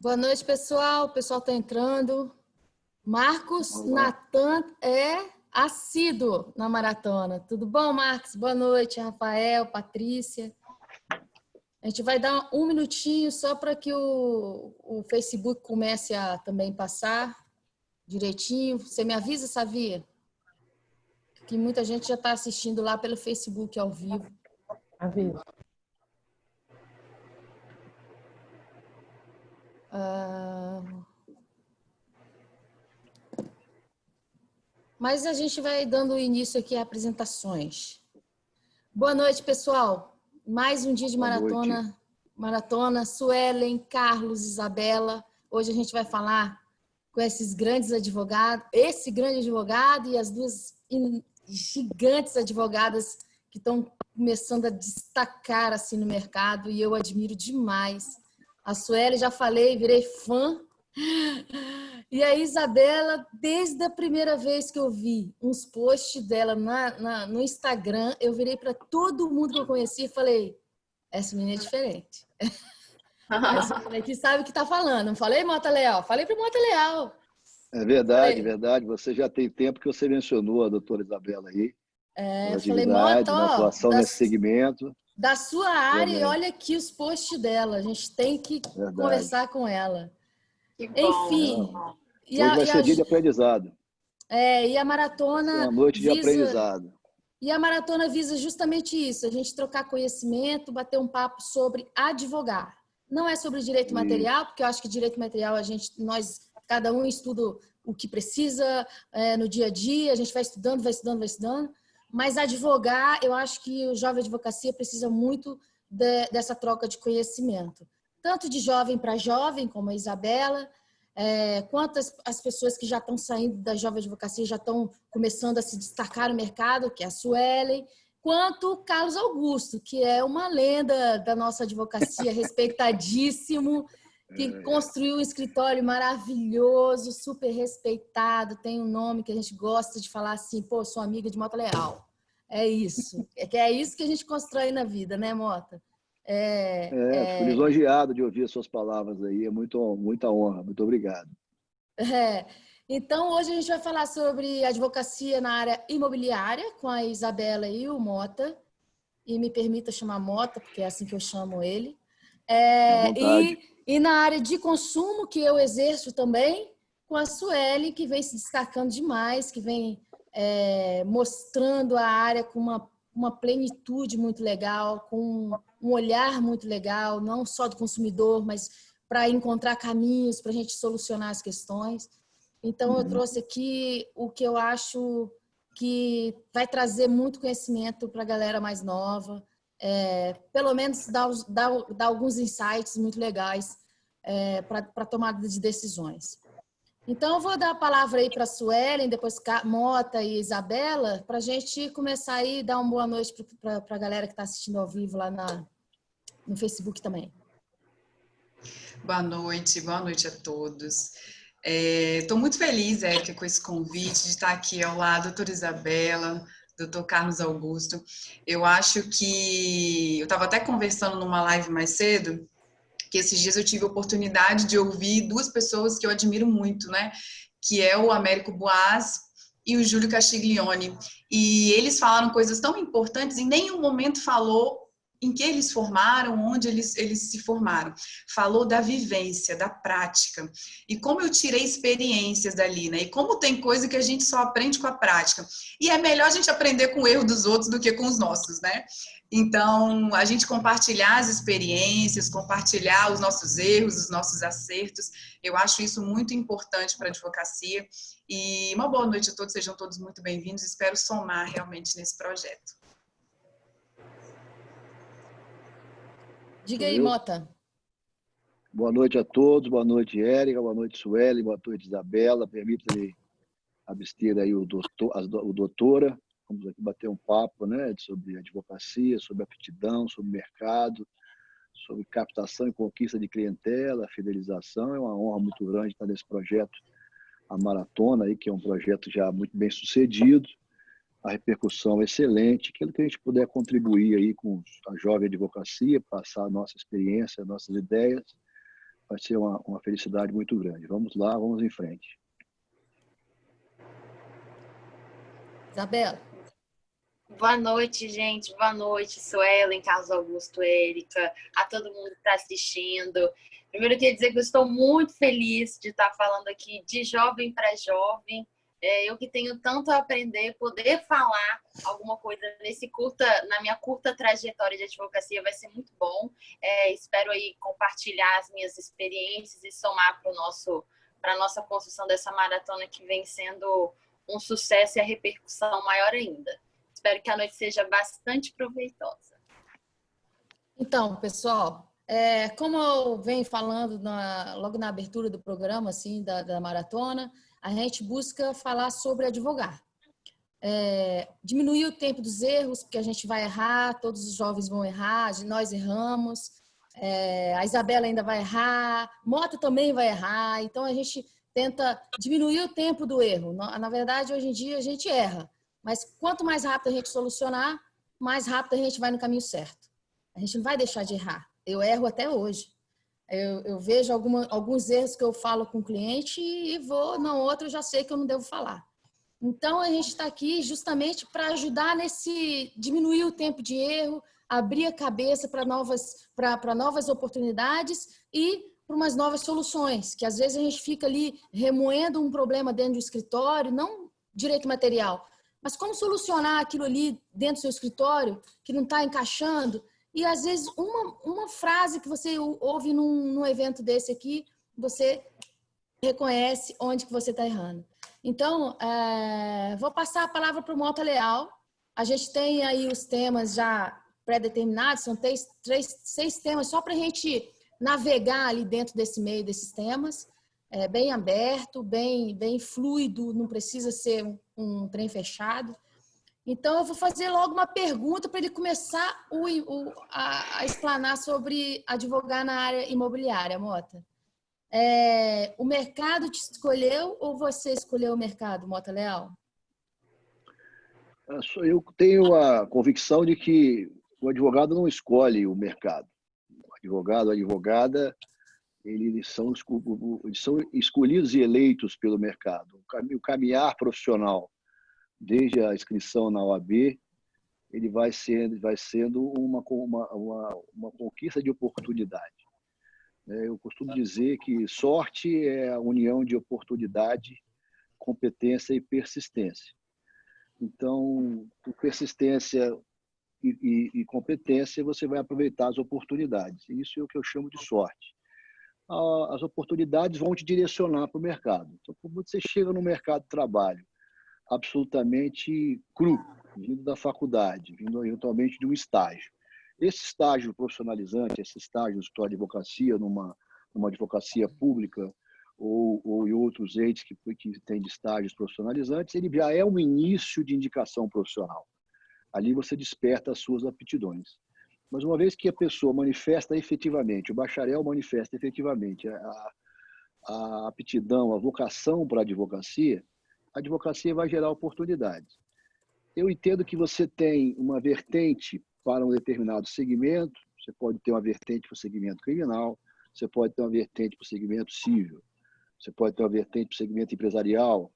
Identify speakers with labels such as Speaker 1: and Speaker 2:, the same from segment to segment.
Speaker 1: Boa noite, pessoal. O pessoal está entrando. Marcos Natan é assíduo na maratona. Tudo bom, Marcos? Boa noite, Rafael, Patrícia. A gente vai dar um minutinho só para que o Facebook comece a também passar direitinho. Você me avisa, Savia? Que muita gente já está assistindo lá pelo Facebook ao vivo.
Speaker 2: Aviso.
Speaker 1: Mas a gente vai dando início aqui a apresentações. Boa noite, pessoal. Mais um dia de maratona. Suelen, Carlos, Isabela. Hoje a gente vai falar com esses grandes advogados, esse grande advogado e as duas gigantes advogadas que estão começando a destacar assim no mercado e eu admiro demais. A Suelen, já falei, virei fã. E a Isabela, desde a primeira vez que eu vi uns posts dela no Instagram, eu virei para todo mundo que eu conhecia e falei, essa menina é diferente. Essa menina aqui sabe o que está falando. Não falei, Mota Leal? Falei para Mota Leal.
Speaker 3: É verdade, verdade. Você já tem tempo que você mencionou a doutora Isabela aí.
Speaker 1: Falei, Mota,
Speaker 3: na atuação nesse segmento.
Speaker 1: Da sua área, e olha aqui os posts dela. A gente tem que conversar com ela.
Speaker 2: Que bom.
Speaker 1: Enfim.
Speaker 3: Hoje vai ser dia de aprendizado.
Speaker 1: E a maratona...
Speaker 3: Uma noite de aprendizado.
Speaker 1: E a maratona visa justamente isso, a gente trocar conhecimento, bater um papo sobre advogar. Não é sobre direito material, porque eu acho que direito material nós cada um estuda o que precisa no dia a dia, a gente vai estudando, mas advogar, eu acho que o jovem advocacia precisa muito dessa troca de conhecimento. Tanto de jovem para jovem, como a Isabela, quanto as pessoas que já estão saindo da jovem advocacia, já estão começando a se destacar no mercado, que é a Suelen, quanto o Carlos Augusto, que é uma lenda da nossa advocacia, respeitadíssimo, que construiu um escritório maravilhoso, super respeitado, tem um nome que a gente gosta de falar assim, pô, sou amiga de Mota Leal. É isso. É isso que a gente constrói na vida, né, Mota?
Speaker 3: Fico lisonjeado de ouvir as suas palavras aí, é muita honra, muito obrigado.
Speaker 1: Então, hoje a gente vai falar sobre advocacia na área imobiliária com a Isabela e o Mota, e me permita chamar Mota, porque é assim que eu chamo ele. E na área de consumo, que eu exerço também, com a Suelen, que vem se destacando demais, que vem mostrando a área com uma plenitude muito legal, com um olhar muito legal, não só do consumidor, mas para encontrar caminhos para a gente solucionar as questões. Então, eu trouxe aqui o que eu acho que vai trazer muito conhecimento para a galera mais nova, pelo menos dar alguns insights muito legais para tomada de decisões. Então, eu vou dar a palavra aí para a Suelen, depois Mota e Isabela, para a gente começar aí e dar uma boa noite para a galera que está assistindo ao vivo lá no Facebook também.
Speaker 2: Boa noite a todos. Estou muito feliz, Érica, com esse convite de estar aqui ao lado da doutora Isabela, doutor Carlos Augusto. Eu acho que... Eu estava até conversando numa live mais cedo, que esses dias eu tive a oportunidade de ouvir duas pessoas que eu admiro muito, né? Que é o Américo Boaz e o Júlio Castiglione. E eles falaram coisas tão importantes, em nenhum momento falou em que eles formaram, onde eles se formaram. Falou da vivência, da prática. E como eu tirei experiências dali, né? E como tem coisa que a gente só aprende com a prática. E é melhor a gente aprender com o erro dos outros do que com os nossos, né? Então, a gente compartilhar as experiências, compartilhar os nossos erros, os nossos acertos, eu acho isso muito importante para a advocacia. E uma boa noite a todos, sejam todos muito bem-vindos, espero somar realmente nesse projeto.
Speaker 1: Diga aí, Mota.
Speaker 3: Boa noite a todos, boa noite, Érica, boa noite, Sueli, boa noite, Isabela. Permita-me abster aí o doutora. Vamos aqui bater um papo, né, sobre advocacia, sobre aptidão, sobre mercado, sobre captação e conquista de clientela, fidelização. É uma honra muito grande estar nesse projeto, a Maratona, aí, que é um projeto já muito bem sucedido, a repercussão excelente, aquilo que a gente puder contribuir aí com a jovem advocacia, passar a nossa experiência, nossas ideias, vai ser uma felicidade muito grande. Vamos lá, vamos em frente.
Speaker 1: Isabela.
Speaker 4: Boa noite, gente. Boa noite, Suelen, Carlos Augusto, Érica, a todo mundo que está assistindo. Primeiro, eu queria dizer que eu estou muito feliz de estar falando aqui de jovem para jovem. Eu que tenho tanto a aprender, poder falar alguma coisa na minha curta trajetória de advocacia vai ser muito bom. Espero aí compartilhar as minhas experiências e somar para a nossa construção dessa maratona que vem sendo um sucesso e a repercussão maior ainda. Espero que a noite seja bastante proveitosa.
Speaker 1: Então, pessoal, como eu venho falando logo na abertura do programa, assim, da maratona, a gente busca falar sobre advogar. Diminuir o tempo dos erros, porque a gente vai errar, todos os jovens vão errar, nós erramos, a Isabela ainda vai errar, Mota também vai errar, então a gente tenta diminuir o tempo do erro. Na verdade, hoje em dia, a gente erra. Mas quanto mais rápido a gente solucionar, mais rápido a gente vai no caminho certo. A gente não vai deixar de errar. Eu erro até hoje. Eu vejo alguns erros que eu falo com o cliente e no outro eu já sei que eu não devo falar. Então, a gente está aqui justamente para ajudar diminuir o tempo de erro, abrir a cabeça para novas oportunidades e para umas novas soluções, que às vezes a gente fica ali remoendo um problema dentro do escritório, não direito material, mas como solucionar aquilo ali dentro do seu escritório que não está encaixando. E, às vezes, uma frase que você ouve num evento desse aqui, você reconhece onde que você está errando. Então, vou passar a palavra para o Mota Leal. A gente tem aí os temas já pré-determinados, são 6 temas, só para a gente navegar ali dentro desse meio desses temas. Bem aberto, bem fluido, não precisa ser um trem fechado. Então, eu vou fazer logo uma pergunta para ele começar a explanar sobre advogar na área imobiliária, Mota. O mercado te escolheu ou você escolheu o mercado, Mota Leal?
Speaker 3: Eu tenho a convicção de que o advogado não escolhe o mercado. O advogado, a advogada, eles são escolhidos e eleitos pelo mercado. O caminhar profissional, desde a inscrição na OAB, ele vai sendo uma conquista de oportunidade. Eu costumo dizer que sorte é a união de oportunidade, competência e persistência. Então, por persistência e competência, você vai aproveitar as oportunidades. Isso é o que eu chamo de sorte. As oportunidades vão te direcionar para o mercado. Então, quando você chega no mercado de trabalho absolutamente cru, vindo da faculdade, vindo eventualmente de um estágio. Esse estágio profissionalizante, esse estágio de advocacia, numa advocacia pública ou em outros entes que têm de estágios profissionalizantes, ele já é um início de indicação profissional. Ali você desperta as suas aptidões. Mas uma vez que a pessoa manifesta efetivamente, o bacharel manifesta efetivamente a aptidão, a vocação para a advocacia vai gerar oportunidades. Eu entendo que você tem uma vertente para um determinado segmento, você pode ter uma vertente para o segmento criminal, você pode ter uma vertente para o segmento civil, você pode ter uma vertente para o segmento empresarial,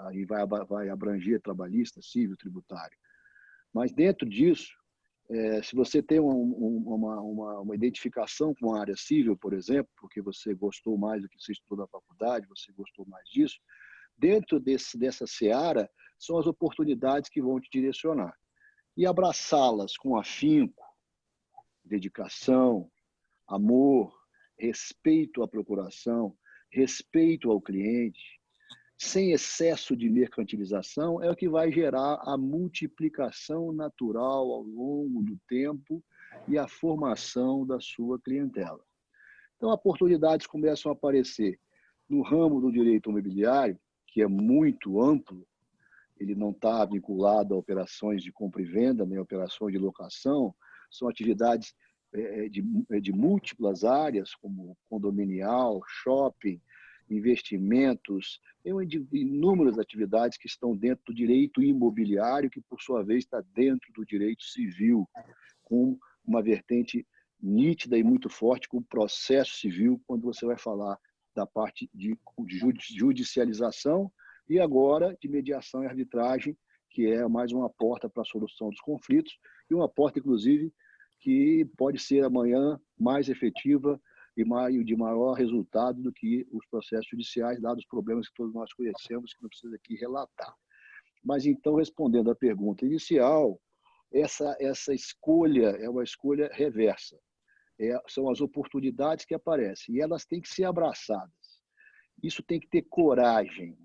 Speaker 3: aí vai abranger trabalhista, civil, tributário. Mas dentro disso, se você tem uma identificação com a área civil, por exemplo, porque você gostou mais do que você estudou na faculdade, você gostou mais disso, dentro dessa seara são as oportunidades que vão te direcionar. E abraçá-las com afinco, dedicação, amor, respeito à procuração, respeito ao cliente, sem excesso de mercantilização, é o que vai gerar a multiplicação natural ao longo do tempo e a formação da sua clientela. Então, oportunidades começam a aparecer no ramo do direito imobiliário, que é muito amplo, ele não está vinculado a operações de compra e venda, nem operações de locação, são atividades de múltiplas áreas, como condominial, shopping, investimentos, tem inúmeras atividades que estão dentro do direito imobiliário, que, por sua vez, está dentro do direito civil, com uma vertente nítida e muito forte com o processo civil, quando você vai falar da parte de judicialização e agora de mediação e arbitragem, que é mais uma porta para a solução dos conflitos e uma porta, inclusive, que pode ser amanhã mais efetiva e de maior resultado do que os processos judiciais, dados os problemas que todos nós conhecemos, que não precisa aqui relatar. Mas, então, respondendo à pergunta inicial, essa escolha é uma escolha reversa. São as oportunidades que aparecem e elas têm que ser abraçadas. Isso tem que ter coragem,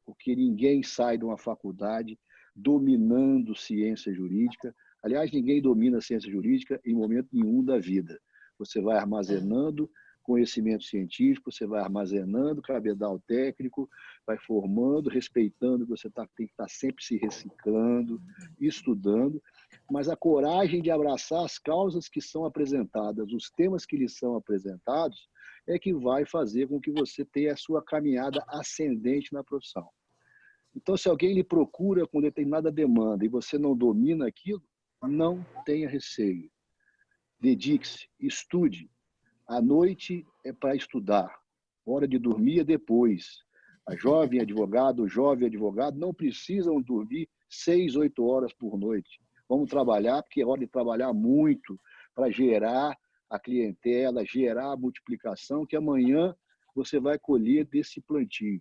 Speaker 3: porque ninguém sai de uma faculdade dominando ciência jurídica. Aliás, ninguém domina a ciência jurídica em momento nenhum da vida. Você vai armazenando conhecimento científico, você vai armazenando cabedal técnico, vai formando, respeitando, você tem que estar sempre se reciclando, estudando, mas a coragem de abraçar as causas que são apresentadas, os temas que lhes são apresentados, é que vai fazer com que você tenha a sua caminhada ascendente na profissão. Então, se alguém lhe procura com determinada demanda e você não domina aquilo, não tenha receio. Dedique-se, estude. À noite é para estudar. Hora de dormir é depois. A jovem advogado, o jovem advogado não precisam dormir 6, 8 horas por noite. Vamos trabalhar, porque é hora de trabalhar muito para gerar a clientela, gerar a multiplicação que amanhã você vai colher desse plantio.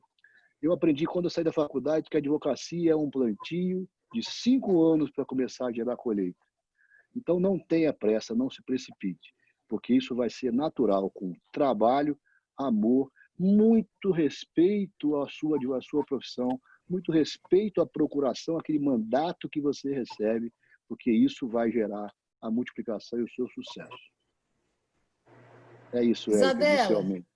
Speaker 3: Eu aprendi quando eu saí da faculdade que a advocacia é um plantio de 5 anos para começar a gerar colheita. Então não tenha pressa, não se precipite, porque isso vai ser natural, com trabalho, amor, muito respeito à sua profissão, muito respeito à procuração, aquele mandato que você recebe, porque isso vai gerar a multiplicação e o seu sucesso. É isso,
Speaker 1: Isabela,
Speaker 3: inicialmente.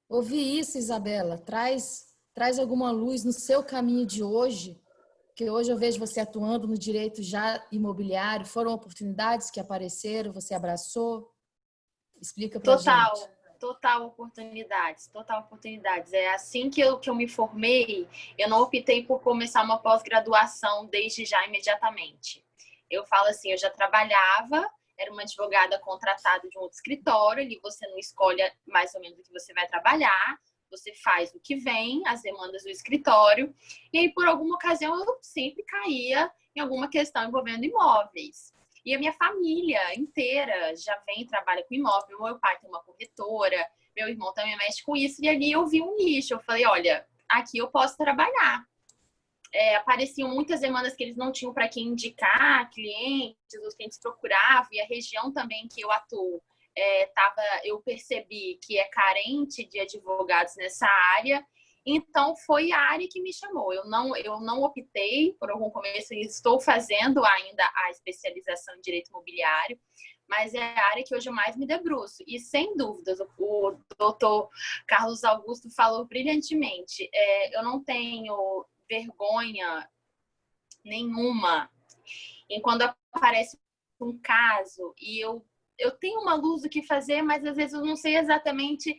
Speaker 1: ouvi isso, Isabela. Traz alguma luz no seu caminho de hoje? Porque hoje eu vejo você atuando no direito já imobiliário. Foram oportunidades que apareceram, você abraçou? Explica pra gente.
Speaker 4: Total oportunidades. É assim que eu me formei, eu não optei por começar uma pós-graduação desde já imediatamente. Eu falo assim, eu já trabalhava, era uma advogada contratada de um outro escritório, ali você não escolhe mais ou menos o que você vai trabalhar, você faz o que vem, as demandas do escritório, e aí por alguma ocasião eu sempre caía em alguma questão envolvendo imóveis. E a minha família inteira já vem e trabalha com imóvel. Meu pai tem uma corretora, meu irmão também mexe com isso. E ali eu vi um nicho. Eu falei, olha, aqui eu posso trabalhar. Apareciam muitas demandas que eles não tinham para quem indicar, clientes, os clientes procuravam. E a região também que eu atuo, eu percebi que é carente de advogados nessa área. Então, foi a área que me chamou. Eu não optei por algum começo e estou fazendo ainda a especialização em direito imobiliário, mas é a área que hoje eu mais me debruço. E, sem dúvidas, o doutor Carlos Augusto falou brilhantemente. Eu não tenho vergonha nenhuma em quando aparece um caso e eu tenho uma luz do que fazer, mas às vezes eu não sei exatamente.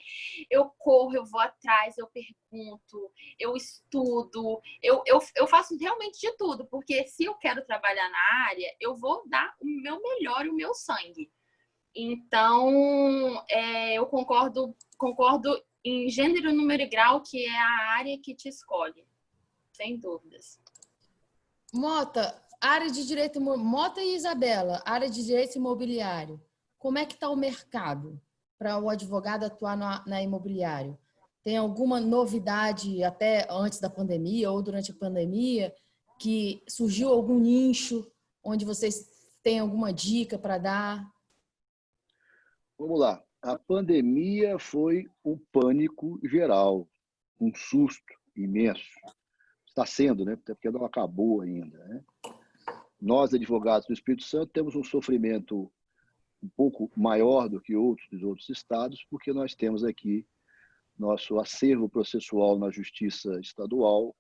Speaker 4: Eu corro, eu vou atrás, eu pergunto, eu estudo, eu faço realmente de tudo, porque se eu quero trabalhar na área, eu vou dar o meu melhor e o meu sangue. Então, eu concordo em gênero, número e grau, que é a área que te escolhe, sem dúvidas.
Speaker 1: Mota, área de direito, Mota e Isabela, área de direito imobiliário. Como é que está o mercado para o advogado atuar na imobiliário? Tem alguma novidade até antes da pandemia ou durante a pandemia que surgiu algum nicho onde vocês têm alguma dica para dar?
Speaker 3: Vamos lá. A pandemia foi um pânico geral, um susto imenso. Está sendo, né? Até porque não acabou ainda, né? Nós, advogados do Espírito Santo, temos um sofrimento um pouco maior do que dos outros estados, porque nós temos aqui nosso acervo processual na Justiça Estadual,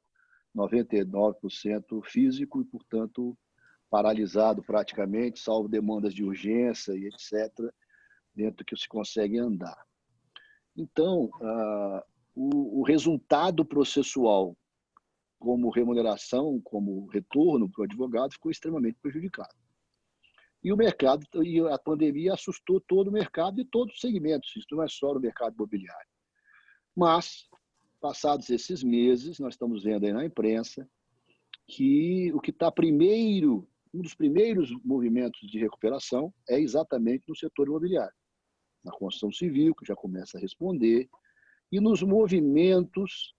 Speaker 3: 99% físico e, portanto, paralisado praticamente, salvo demandas de urgência e etc., dentro do que se consegue andar. Então, o resultado processual como remuneração, como retorno para o advogado, ficou extremamente prejudicado. E o mercado, e a pandemia assustou todo o mercado e todos os segmentos, isso não é só no mercado imobiliário. Mas, passados esses meses, nós estamos vendo aí na imprensa que o que está primeiro, um dos primeiros movimentos de recuperação é exatamente no setor imobiliário, na construção civil, que já começa a responder, e nos movimentos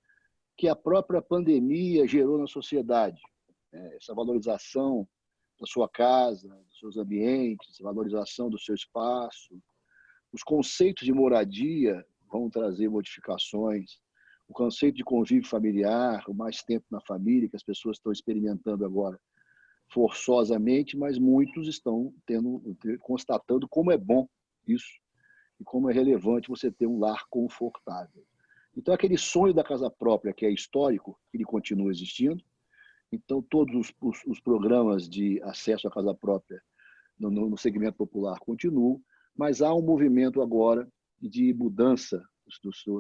Speaker 3: que a própria pandemia gerou na sociedade. Essa valorização da sua casa, dos seus ambientes, a valorização do seu espaço. Os conceitos de moradia vão trazer modificações. O conceito de convívio familiar, o mais tempo na família, que as pessoas estão experimentando agora forçosamente, mas muitos estão constatando como é bom isso e como é relevante você ter um lar confortável. Então, aquele sonho da casa própria, que é histórico, ele continua existindo. Então, todos os programas de acesso à casa própria no segmento popular continuam, mas há um movimento agora de mudança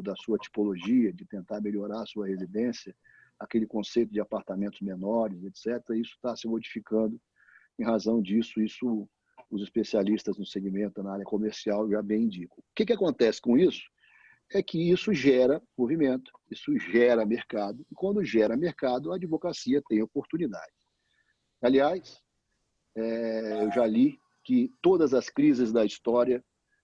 Speaker 3: da sua tipologia, de tentar melhorar a sua residência, aquele conceito de apartamentos menores, etc. Isso está se modificando. Em razão disso, isso os especialistas no segmento, na área comercial, já bem indicam. O que acontece com isso? É que isso gera movimento, isso gera mercado, e quando gera mercado, a advocacia tem oportunidade. Aliás, eu já li que todas as crises da história,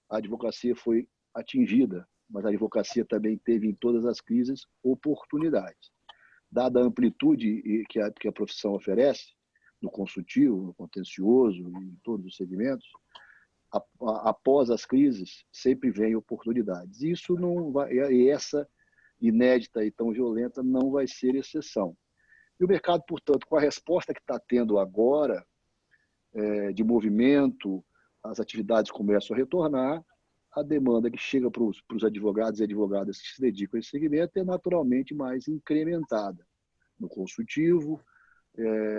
Speaker 3: a advocacia foi atingida, mas a advocacia também teve em todas as crises oportunidades. Dada a amplitude que a profissão oferece, no consultivo, no contencioso, em todos os segmentos, após as crises, sempre vem oportunidades. Isso não vai, e essa inédita e tão violenta não vai ser exceção. E o mercado, portanto, com a resposta que está tendo agora, de movimento, as atividades começam a retornar, a demanda que chega para os advogados e advogadas que se dedicam a esse segmento é naturalmente mais incrementada no consultivo,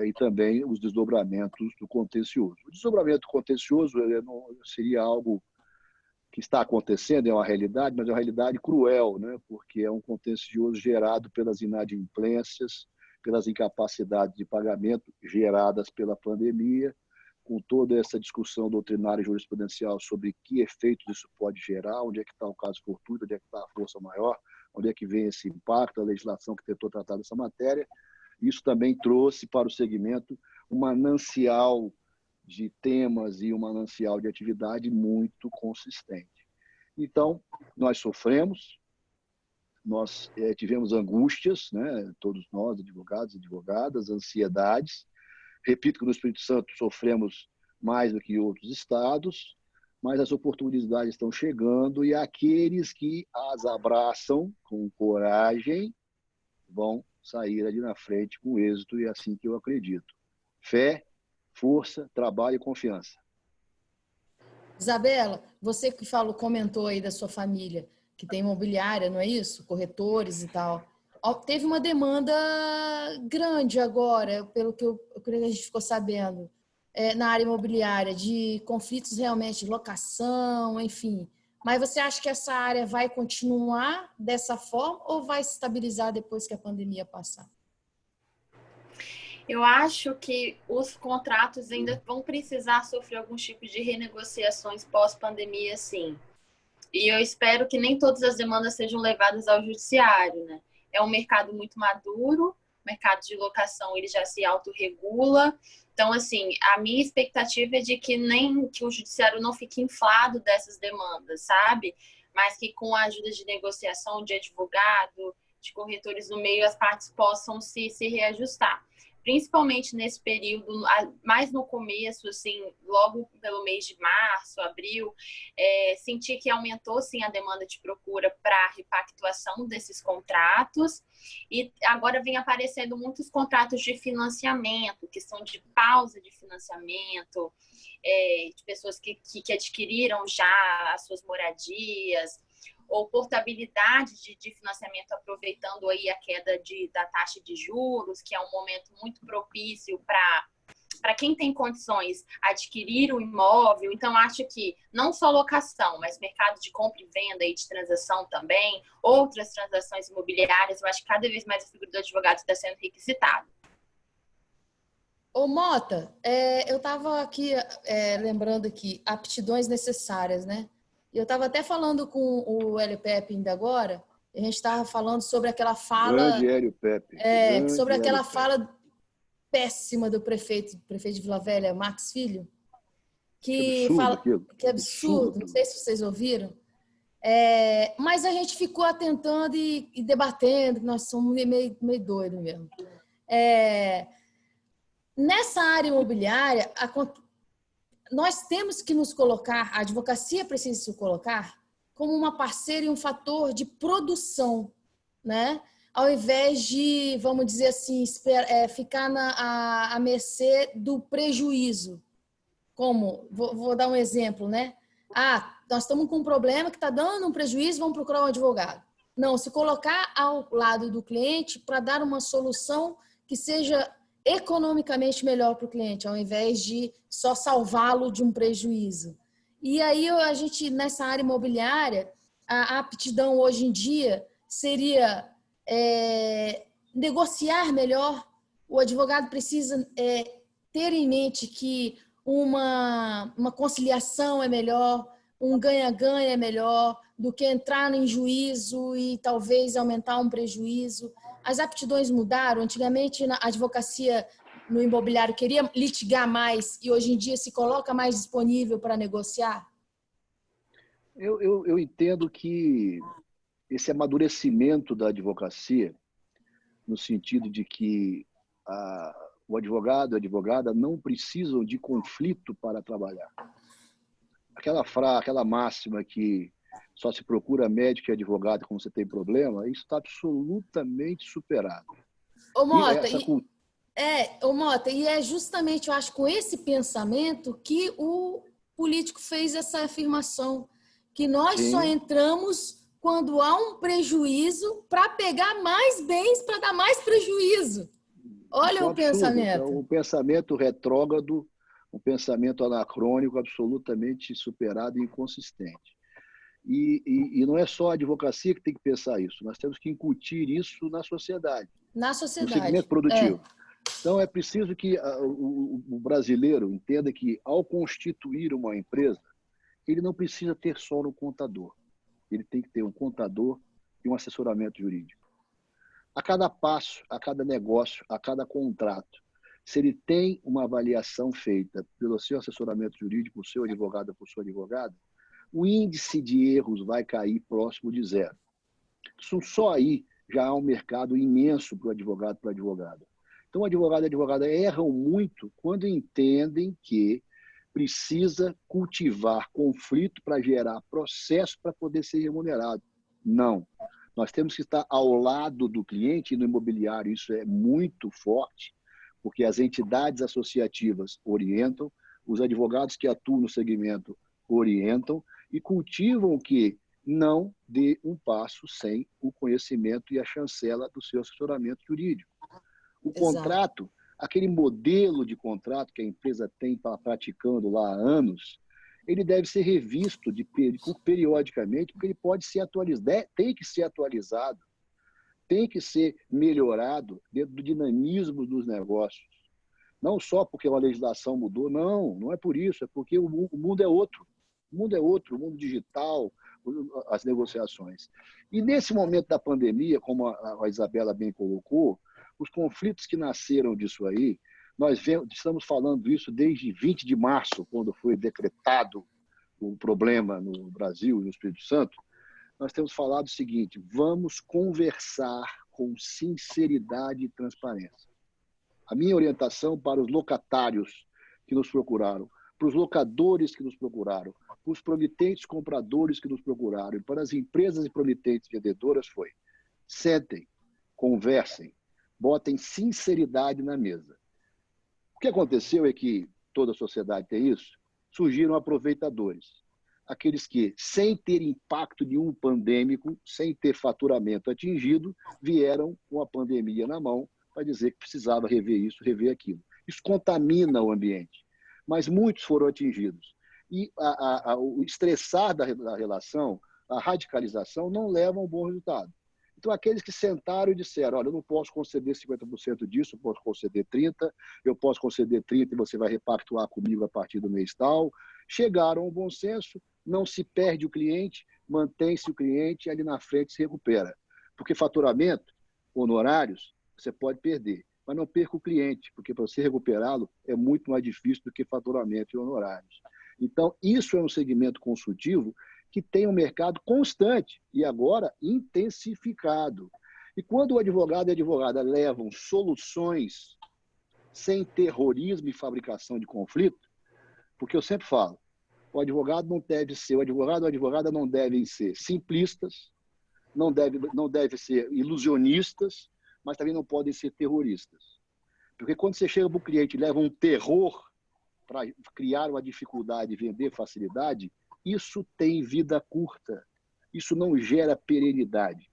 Speaker 3: e também os desdobramentos do contencioso. O desdobramento contencioso não seria algo que está acontecendo, é uma realidade, mas é uma realidade cruel, né? Porque é um contencioso gerado pelas inadimplências, pelas incapacidades de pagamento geradas pela pandemia, com toda essa discussão doutrinária e jurisprudencial sobre que efeitos isso pode gerar, onde é que está o caso fortuito, onde é que está a força maior, onde é que vem esse impacto, a legislação que tentou tratar dessa matéria. Isso também trouxe para o segmento um manancial de temas e um manancial de atividade muito consistente. Então, nós sofremos, nós tivemos angústias, né? Todos nós, advogados e advogadas, ansiedades. Repito que no Espírito Santo sofremos mais do que outros estados, mas as oportunidades estão chegando e aqueles que as abraçam com coragem vão sair ali na frente com êxito, e é assim que eu acredito. Fé, força, trabalho e confiança.
Speaker 1: Isabela, você que comentou aí da sua família, que tem imobiliária, não é isso? Corretores e tal. Teve uma demanda grande agora, pelo que a gente ficou sabendo, na área imobiliária, de conflitos realmente de locação, enfim. Mas você acha que essa área vai continuar dessa forma ou vai se estabilizar depois que a pandemia passar?
Speaker 4: Eu acho que os contratos ainda vão precisar sofrer alguns tipos de renegociações pós-pandemia, sim. E eu espero que nem todas as demandas sejam levadas ao judiciário, né? É um mercado muito maduro, o mercado de locação ele já se autorregula. Então, assim, a minha expectativa é de que o judiciário não fique inflado dessas demandas, sabe? Mas que com a ajuda de negociação, de advogado, de corretores no meio, as partes possam se reajustar. Principalmente nesse período, mais no começo, assim, logo pelo mês de março, abril, senti que aumentou, sim, a demanda de procura para repactuação desses contratos, e agora vem aparecendo muitos contratos de financiamento, que são de pausa de financiamento, de pessoas que adquiriram já as suas moradias, ou portabilidade de financiamento, aproveitando aí a queda da taxa de juros, que é um momento muito propício para quem tem condições adquirir o imóvel. Então, acho que não só locação, mas mercado de compra e venda e de transação também, outras transações imobiliárias, eu acho que cada vez mais a figura do advogado está sendo requisitada.
Speaker 1: Ô, Mota, eu estava aqui lembrando aqui, aptidões necessárias, né? E eu estava até falando com o Hélio Pepe ainda agora, a gente estava falando sobre aquela fala,
Speaker 3: Grande Hélio Pepe. Grande
Speaker 1: sobre aquela
Speaker 3: Hélio Pepe.
Speaker 1: fala péssima do prefeito de Vila Velha, Max Filho, que
Speaker 3: absurdo
Speaker 1: fala
Speaker 3: aquilo.
Speaker 1: que absurdo, não sei se vocês ouviram, mas a gente ficou atentando e debatendo, que nós somos meio doidos mesmo. Nessa área imobiliária, nós temos que nos colocar, a advocacia precisa se colocar como uma parceira e um fator de produção, né? Ao invés de, vamos dizer assim, ficar à mercê do prejuízo. Como? Vou dar um exemplo, né? Nós estamos com um problema que está dando um prejuízo, vamos procurar um advogado. Não, se colocar ao lado do cliente para dar uma solução que seja economicamente melhor para o cliente, ao invés de só salvá-lo de um prejuízo. E aí a gente, nessa área imobiliária, a aptidão hoje em dia seria negociar melhor. O advogado precisa ter em mente que uma conciliação é melhor, um ganha-ganha é melhor do que entrar em juízo e talvez aumentar um prejuízo. As aptidões mudaram. Antigamente, a advocacia no imobiliário queria litigar mais e hoje em dia se coloca mais disponível para negociar?
Speaker 3: Eu entendo que esse amadurecimento da advocacia, no sentido de que o advogado e a advogada não precisam de conflito para trabalhar. Aquela máxima que só se procura médico e advogado quando você tem problema, isso está absolutamente superado.
Speaker 1: Ô, Mota, e é justamente, eu acho, com esse pensamento que o político fez essa afirmação, que nós só entramos quando há um prejuízo para pegar mais bens, para dar mais prejuízo. Olha o pensamento.
Speaker 3: É um pensamento retrógrado, um pensamento anacrônico, absolutamente superado e inconsistente. E não é só a advocacia que tem que pensar isso, nós temos que incutir isso na sociedade.
Speaker 1: Na sociedade.
Speaker 3: No segmento produtivo. Então, é preciso que o brasileiro entenda que, ao constituir uma empresa, ele não precisa ter só um contador. Ele tem que ter um contador e um assessoramento jurídico. A cada passo, a cada negócio, a cada contrato, se ele tem uma avaliação feita pelo seu assessoramento jurídico, por seu advogado, por sua advogada, o índice de erros vai cair próximo de zero. Só aí já há um mercado imenso para o advogado, para a advogada. Então, o advogado e a advogada erram muito quando entendem que precisa cultivar conflito para gerar processo para poder ser remunerado. Não. Nós temos que estar ao lado do cliente, e no imobiliário isso é muito forte, porque as entidades associativas orientam, os advogados que atuam no segmento orientam e cultivam que não dê um passo sem o conhecimento e a chancela do seu assessoramento jurídico. O contrato, aquele modelo de contrato que a empresa tem praticando lá há anos, ele deve ser revisto periodicamente, porque ele pode ser atualizado, tem que ser atualizado, tem que ser melhorado dentro do dinamismo dos negócios. Não só porque a legislação mudou, não é por isso, é porque o mundo é outro. O mundo é outro, o mundo digital, as negociações. E nesse momento da pandemia, como a Isabela bem colocou, os conflitos que nasceram disso aí, nós estamos falando isso desde 20 de março, quando foi decretado o problema no Brasil e no Espírito Santo. Nós temos falado o seguinte: vamos conversar com sinceridade e transparência. A minha orientação para os locatários que nos procuraram, para os locadores que nos procuraram, para os promitentes compradores que nos procuraram e para as empresas e promitentes vendedoras foi: sentem, conversem, botem sinceridade na mesa. O que aconteceu é que toda a sociedade tem isso, surgiram aproveitadores. Aqueles que, sem ter impacto nenhum pandêmico, sem ter faturamento atingido, vieram com a pandemia na mão para dizer que precisava rever isso, rever aquilo. Isso contamina o ambiente, mas muitos foram atingidos. E o estressar da relação, a radicalização, não leva a um bom resultado. Então, aqueles que sentaram e disseram, olha, eu não posso conceder 50% disso, eu posso conceder 30%, eu posso conceder 30% e você vai repactuar comigo a partir do mês tal, chegaram ao bom senso, não se perde o cliente, mantém-se o cliente e ali na frente se recupera. Porque faturamento, honorários, você pode perder, mas não perca o cliente, porque para você recuperá-lo é muito mais difícil do que faturamento e honorários. Então, isso é um segmento consultivo que tem um mercado constante e agora intensificado. E quando o advogado e a advogada levam soluções sem terrorismo e fabricação de conflito, porque eu sempre falo, o advogado ou a advogada não devem ser simplistas, não devem ser ilusionistas, mas também não podem ser terroristas. Porque quando você chega para o cliente e leva um terror para criar uma dificuldade e vender facilidade, isso tem vida curta. Isso não gera perenidade.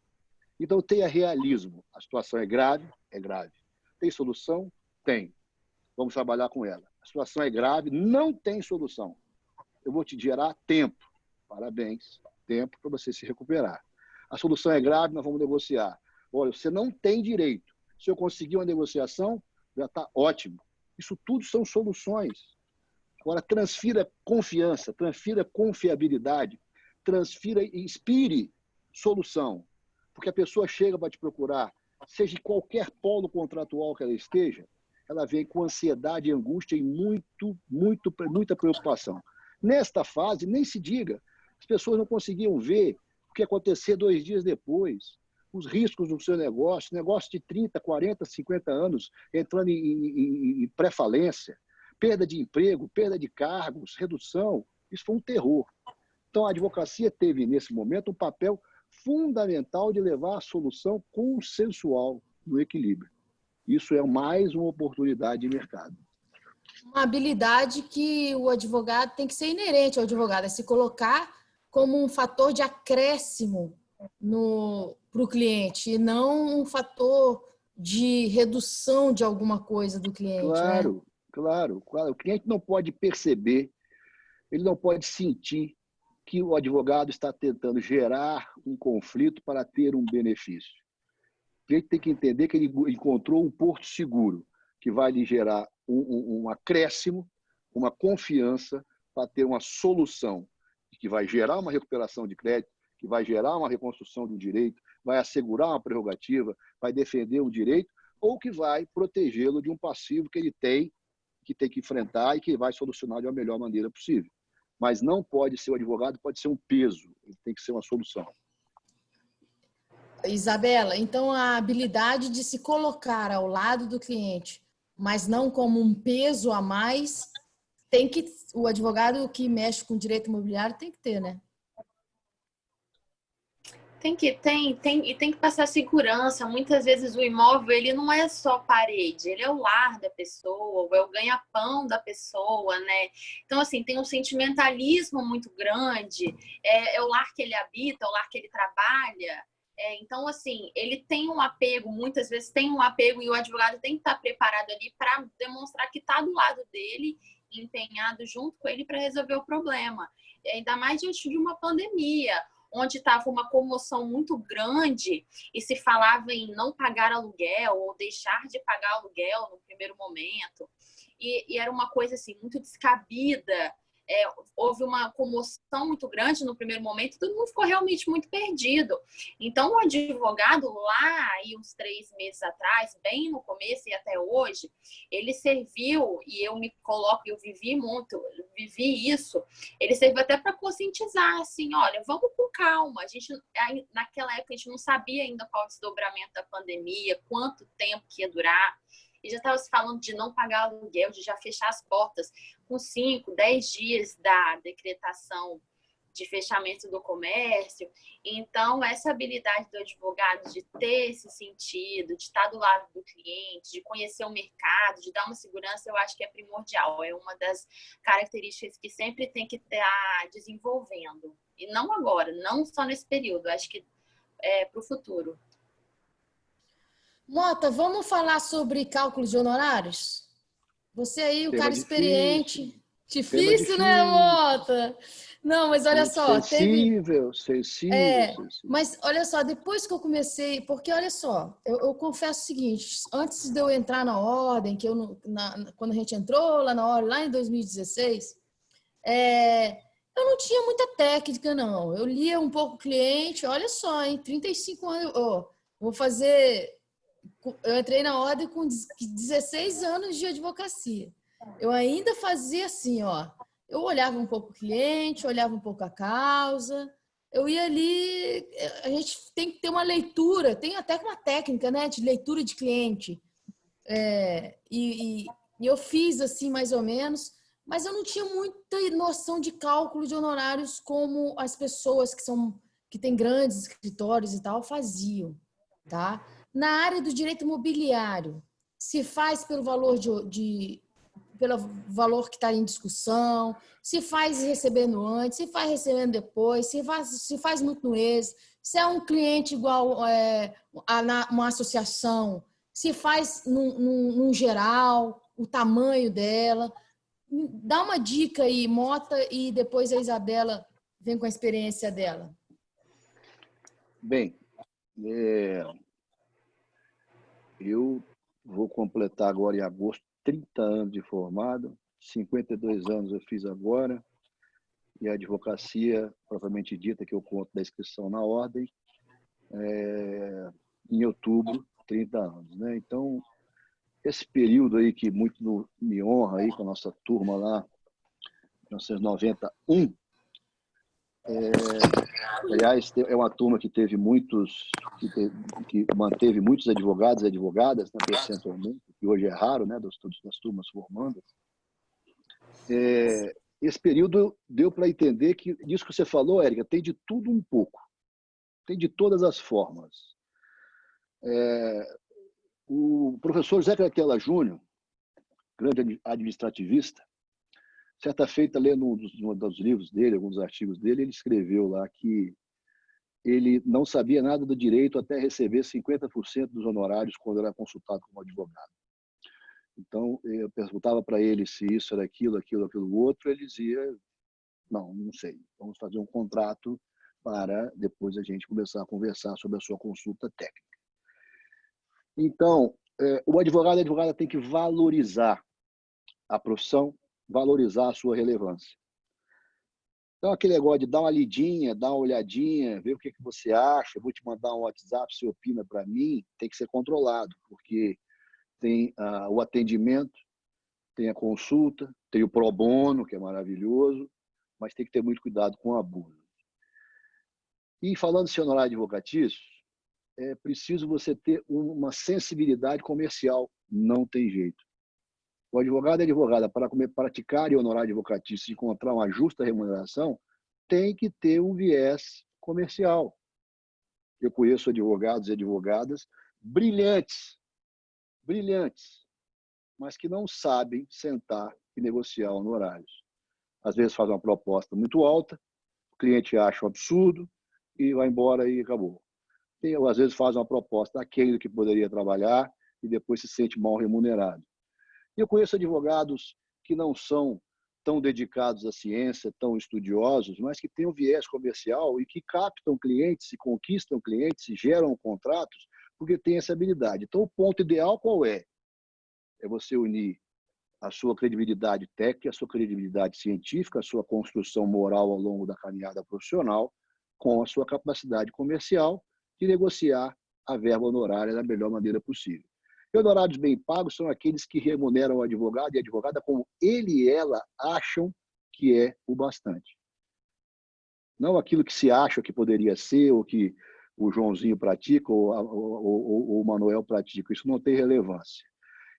Speaker 3: Então, tenha realismo. A situação é grave? É grave. Tem solução? Tem. Vamos trabalhar com ela. A situação é grave? Não tem solução. Eu vou te gerar tempo. Parabéns. Tempo para você se recuperar. A solução é grave? Nós vamos negociar. Olha, você não tem direito. Se eu conseguir uma negociação, já está ótimo. Isso tudo são soluções. Agora, transfira confiança, transfira confiabilidade, transfira e inspire solução. Porque a pessoa chega para te procurar, seja em qualquer polo contratual que ela esteja, ela vem com ansiedade e angústia e muita preocupação. Nesta fase, nem se diga, as pessoas não conseguiam ver o que ia acontecer 2 dias depois, os riscos do seu negócio de 30, 40, 50 anos entrando em pré-falência, perda de emprego, perda de cargos, redução, isso foi um terror. Então, a advocacia teve, nesse momento, um papel fundamental de levar a solução consensual no equilíbrio. Isso é mais uma oportunidade de mercado.
Speaker 1: Uma habilidade que o advogado tem que ser inerente ao advogado, é se colocar como um fator de acréscimo para o cliente, e não um fator de redução de alguma coisa do cliente.
Speaker 3: Claro,
Speaker 1: né?
Speaker 3: Claro. O cliente não pode perceber, ele não pode sentir que o advogado está tentando gerar um conflito para ter um benefício. O cliente tem que entender que ele encontrou um porto seguro, que vai lhe gerar um acréscimo, uma confiança para ter uma solução, que vai gerar uma recuperação de crédito, que vai gerar uma reconstrução de um direito, vai assegurar uma prerrogativa, vai defender um direito, ou que vai protegê-lo de um passivo que ele tem que enfrentar e que vai solucionar da melhor maneira possível. Mas não pode ser o advogado, pode ser um peso, ele tem que ser uma solução.
Speaker 1: Isabela, então a habilidade de se colocar ao lado do cliente, mas não como um peso a mais, o advogado que mexe com direito imobiliário tem que ter, né?
Speaker 4: Tem que passar segurança. Muitas vezes o imóvel, ele não é só parede, ele é o lar da pessoa, é o ganha-pão da pessoa, né? Então, assim, tem um sentimentalismo muito grande, é o lar que ele habita, é o lar que ele trabalha. Então, assim, ele tem um apego, muitas vezes tem um apego, e o advogado tem que estar preparado ali para demonstrar que está do lado dele, empenhado junto com ele para resolver o problema. Ainda mais diante de uma pandemia, onde estava uma comoção muito grande e se falava em não pagar aluguel ou deixar de pagar aluguel no primeiro momento. E era uma coisa assim, muito descabida. Houve uma comoção muito grande no primeiro momento, todo mundo ficou realmente muito perdido. Então, o advogado lá, aí, uns 3 meses atrás, bem no começo e até hoje, ele serviu, e eu me coloco, eu vivi isso, ele serviu até para conscientizar, assim, olha, vamos com calma. Naquela época, a gente não sabia ainda qual o desdobramento da pandemia, quanto tempo que ia durar. E já estava se falando de não pagar aluguel, de já fechar as portas com 5, 10 dias da decretação de fechamento do comércio. Então, essa habilidade do advogado de ter esse sentido, de estar do lado do cliente, de conhecer o mercado, de dar uma segurança, eu acho que é primordial. É uma das características que sempre tem que estar desenvolvendo. E não agora, não só nesse período, acho que é para o futuro.
Speaker 1: Mota, vamos falar sobre cálculo de honorários? Você aí, o cara experiente, Difícil, né, Mota? Não, mas olha só,
Speaker 3: sensível.
Speaker 1: Mas olha só, depois que eu comecei, porque olha só, eu confesso o seguinte, antes de eu entrar na ordem, que quando a gente entrou lá na ordem, lá em 2016, eu não tinha muita técnica, não. Eu lia um pouco o cliente, olha só, em 35 anos, eu entrei na ordem com 16 anos de advocacia. Eu ainda fazia assim, ó. Eu olhava um pouco o cliente, olhava um pouco a causa. Eu ia ali. A gente tem que ter uma leitura, tem até uma técnica, né, de leitura de cliente. E eu fiz assim, mais ou menos, mas eu não tinha muita noção de cálculo de honorários como as pessoas que têm grandes escritórios e tal faziam, tá? Na área do direito imobiliário, se faz pelo valor pelo valor que está em discussão, se faz recebendo antes, se faz recebendo depois, se faz muito no ex, se é um cliente igual uma associação, se faz num geral, o tamanho dela. Dá uma dica aí, Mota, e depois a Isabela vem com a experiência dela.
Speaker 3: Bem, eu vou completar agora em agosto 30 anos de formado, 52 anos eu fiz agora, e a advocacia, propriamente dita, que eu conto da inscrição na ordem, em outubro, 30 anos. Né? Então, esse período aí que muito me honra aí com a nossa turma lá, 1991, aliás, é uma turma que teve que manteve muitos advogados e advogadas, né, percentualmente, que hoje é raro, né, das turmas formandas. Esse período deu para entender que, disso que você falou, Érica, tem de tudo um pouco, tem de todas as formas. O professor Zé Craquela Júnior, grande administrativista, certa feita, lendo um dos livros dele, alguns artigos dele, ele escreveu lá que ele não sabia nada do direito até receber 50% dos honorários quando era consultado como advogado. Então, eu perguntava para ele se isso era aquilo outro, ele dizia, não sei, vamos fazer um contrato para depois a gente começar a conversar sobre a sua consulta técnica. Então, o advogado e a advogada tem que valorizar a profissão, valorizar a sua relevância. Então, aquele negócio de dar uma lidinha, dar uma olhadinha, ver o que você acha, vou te mandar um WhatsApp, você opina para mim, tem que ser controlado, porque tem o atendimento, tem a consulta, tem o pro bono, que é maravilhoso, mas tem que ter muito cuidado com o abuso. E falando de honorário advocatício, é preciso você ter uma sensibilidade comercial, não tem jeito. O advogado e a advogada, para praticar honorário advocatício e encontrar uma justa remuneração, tem que ter um viés comercial. Eu conheço advogados e advogadas brilhantes, mas que não sabem sentar e negociar honorários. Às vezes faz uma proposta muito alta, o cliente acha um absurdo e vai embora e acabou. Às vezes faz uma proposta aquele que poderia trabalhar e depois se sente mal remunerado. Eu conheço advogados que não são tão dedicados à ciência, tão estudiosos, mas que têm um viés comercial e que captam clientes, se conquistam clientes, se geram contratos, porque têm essa habilidade. Então, o ponto ideal qual é? É você unir a sua credibilidade técnica, a sua credibilidade científica, a sua construção moral ao longo da caminhada profissional, com a sua capacidade comercial de negociar a verba honorária da melhor maneira possível. E honorários bem pagos são aqueles que remuneram o advogado e a advogada como ele e ela acham que é o bastante. Não aquilo que se acha que poderia ser, ou que o Joãozinho pratica, ou o Manuel pratica. Isso não tem relevância.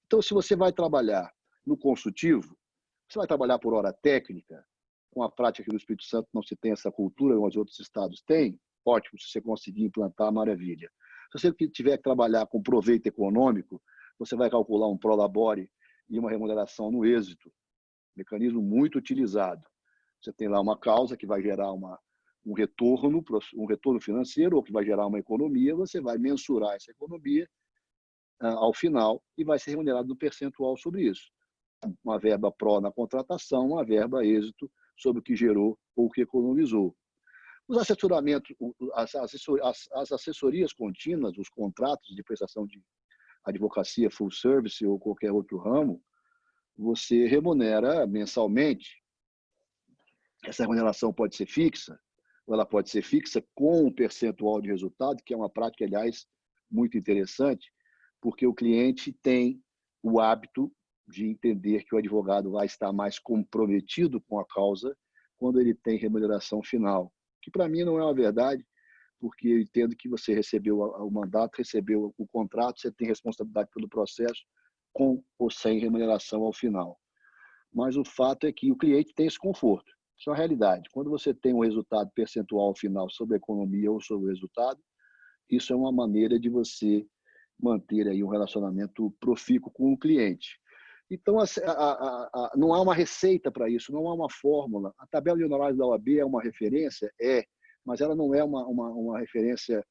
Speaker 3: Então, se você vai trabalhar no consultivo, você vai trabalhar por hora técnica, com a prática aqui no Espírito Santo não se tem essa cultura, mas outros estados têm, ótimo, se você conseguir implantar, maravilha. Se você tiver que trabalhar com proveito econômico, você vai calcular um prolabore e uma remuneração no êxito. Mecanismo muito utilizado. Você tem lá uma causa que vai gerar um retorno financeiro ou que vai gerar uma economia, você vai mensurar essa economia ao final e vai ser remunerado no percentual sobre isso. uma verba pró na contratação, uma verba êxito sobre o que gerou ou o que economizou. Os assessoramentos, as assessorias contínuas, os contratos de prestação de advocacia full service ou qualquer outro ramo, você remunera mensalmente. Essa remuneração pode ser fixa, ou ela pode ser fixa com um percentual de resultado, que é uma prática, aliás, muito interessante, porque o cliente tem o hábito de entender que o advogado vai estar mais comprometido com a causa quando ele tem remuneração final, que para mim não é uma verdade, porque eu entendo que você recebeu o mandato, recebeu o contrato, você tem responsabilidade pelo processo, com ou sem remuneração ao final. Mas o fato é que o cliente tem esse conforto. Isso é uma realidade. Quando você tem um resultado percentual ao final sobre a economia ou sobre o resultado, isso é uma maneira de você manter aí um relacionamento profícuo com o cliente. Então, não há uma receita para isso, não há uma fórmula. A tabela de honorários da OAB é uma referência? É, mas ela não é uma referência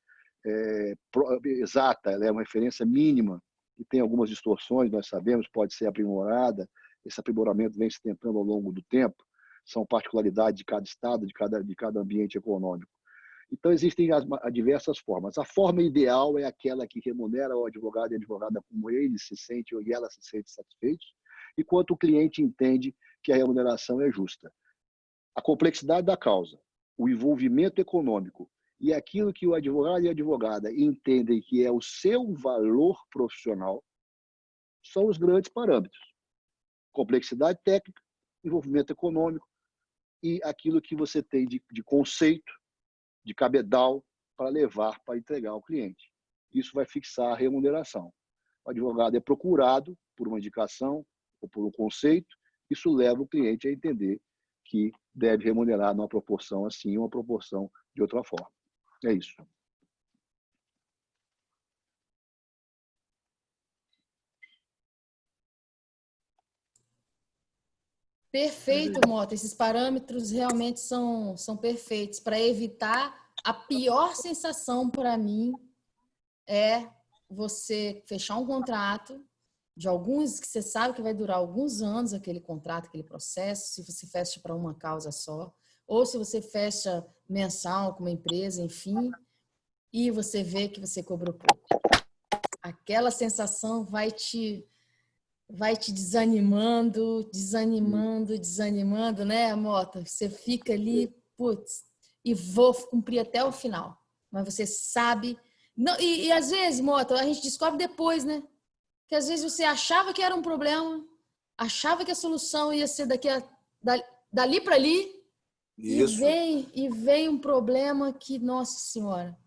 Speaker 3: exata, ela é uma referência mínima, que tem algumas distorções, nós sabemos, pode ser aprimorada. Esse aprimoramento vem se tentando ao longo do tempo, são particularidades de cada estado, de cada ambiente econômico. Então, existem as diversas formas. A forma ideal é aquela que remunera o advogado e a advogada como ele se sente ou ela se sente satisfeito, enquanto o cliente entende que a remuneração é justa. A complexidade da causa, o envolvimento econômico e aquilo que o advogado e a advogada entendem que é o seu valor profissional são os grandes parâmetros. Complexidade técnica, envolvimento econômico e aquilo que você tem de conceito, de cabedal para levar, para entregar ao cliente. Isso vai fixar a remuneração. O advogado é procurado por uma indicação ou por um conceito, isso leva o cliente a entender que deve remunerar numa proporção assim, uma proporção de outra forma. É isso.
Speaker 1: Perfeito, Mota. Esses parâmetros realmente são perfeitos para evitar a pior sensação para mim é você fechar um contrato de alguns que você sabe que vai durar alguns anos aquele contrato, aquele processo, se você fecha para uma causa só, ou se você fecha mensal com uma empresa, enfim, e você vê que você cobrou pouco. Aquela sensação vai te desanimando, né, Mota? Você fica ali, putz, e vou cumprir até o final. Mas você sabe... Não, e às vezes, Mota, a gente descobre depois, né? Que às vezes você achava que era um problema, achava que a solução ia ser dali para ali,
Speaker 5: Isso.
Speaker 1: e vem um problema que, nossa senhora.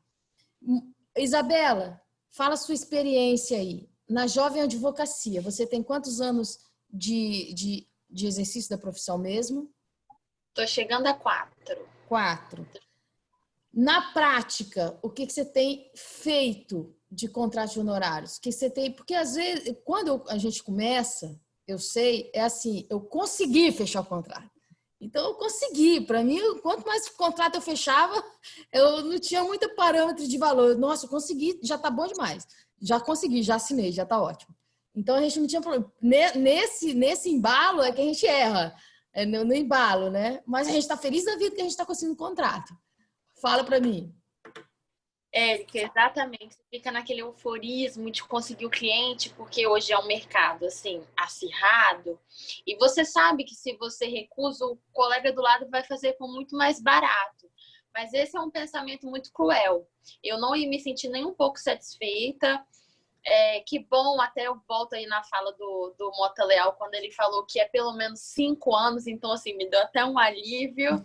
Speaker 1: Isabela, fala a sua experiência aí. Na Jovem Advocacia, você tem quantos anos de exercício da profissão mesmo?
Speaker 4: Estou chegando a 4.
Speaker 1: 4. Na prática, o que você tem feito de contratos de honorários? Que você tem, porque às vezes, quando a gente começa, eu sei, é assim, eu consegui fechar o contrato. Então, eu consegui. Para mim, quanto mais contrato eu fechava, eu não tinha muito parâmetro de valor. Nossa, eu consegui, já está bom demais. Já consegui, já assinei, já está ótimo. Então, a gente não tinha problema. Nesse embalo é que a gente erra, no embalo, né? Mas a gente está feliz da vida que a gente está conseguindo contrato. Fala para mim.
Speaker 4: Érica, exatamente. Você fica naquele euforismo de conseguir o cliente, porque hoje é um mercado, assim, acirrado. E você sabe que se você recusa, o colega do lado vai fazer com muito mais barato. Mas esse é um pensamento muito cruel. Eu não ia me sentir nem um pouco satisfeita. Que bom, até eu volto aí na fala do Mota Leal, quando ele falou que é pelo menos 5 anos. Então, assim, me deu até um alívio.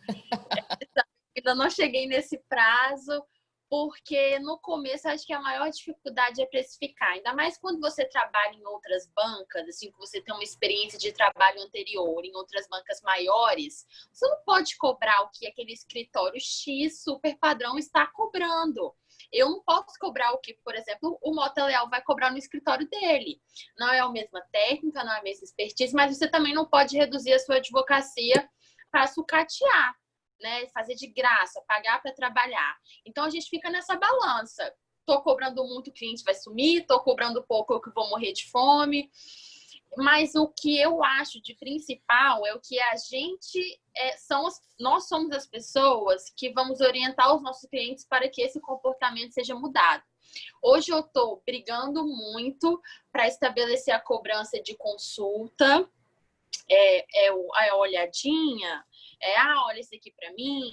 Speaker 4: Ainda não cheguei nesse prazo, porque no começo acho que a maior dificuldade é precificar, ainda mais quando você trabalha em outras bancas, assim, que você tem uma experiência de trabalho anterior em outras bancas maiores, você não pode cobrar o que aquele escritório X super padrão está cobrando. Eu não posso cobrar o que, por exemplo, o Mota Leal vai cobrar no escritório dele. Não é a mesma técnica, não é a mesma expertise, mas você também não pode reduzir a sua advocacia para sucatear, né? Fazer de graça, pagar para trabalhar. Então, a gente fica nessa balança. Estou cobrando muito, o cliente vai sumir. Estou cobrando pouco, eu que vou morrer de fome. Mas o que eu acho de principal é o que a gente nós somos as pessoas que vamos orientar os nossos clientes para que esse comportamento seja mudado. Hoje eu estou brigando muito para estabelecer a cobrança de consulta, a olhadinha, olha isso aqui para mim,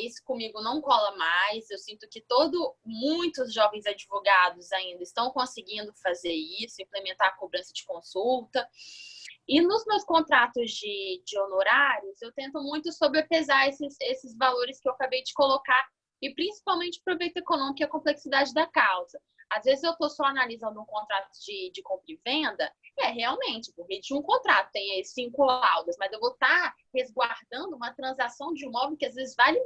Speaker 4: isso comigo não cola mais. Eu sinto que muitos jovens advogados ainda estão conseguindo fazer isso, implementar a cobrança de consulta. E nos meus contratos de honorários, eu tento muito sobrepesar esses valores que eu acabei de colocar, e principalmente o proveito econômico e a complexidade da causa. Às vezes eu estou só analisando um contrato de compra e venda, realmente, por meio de um contrato, tem aí 5 laudas, mas eu vou estar resguardando uma transação de imóvel que às vezes vale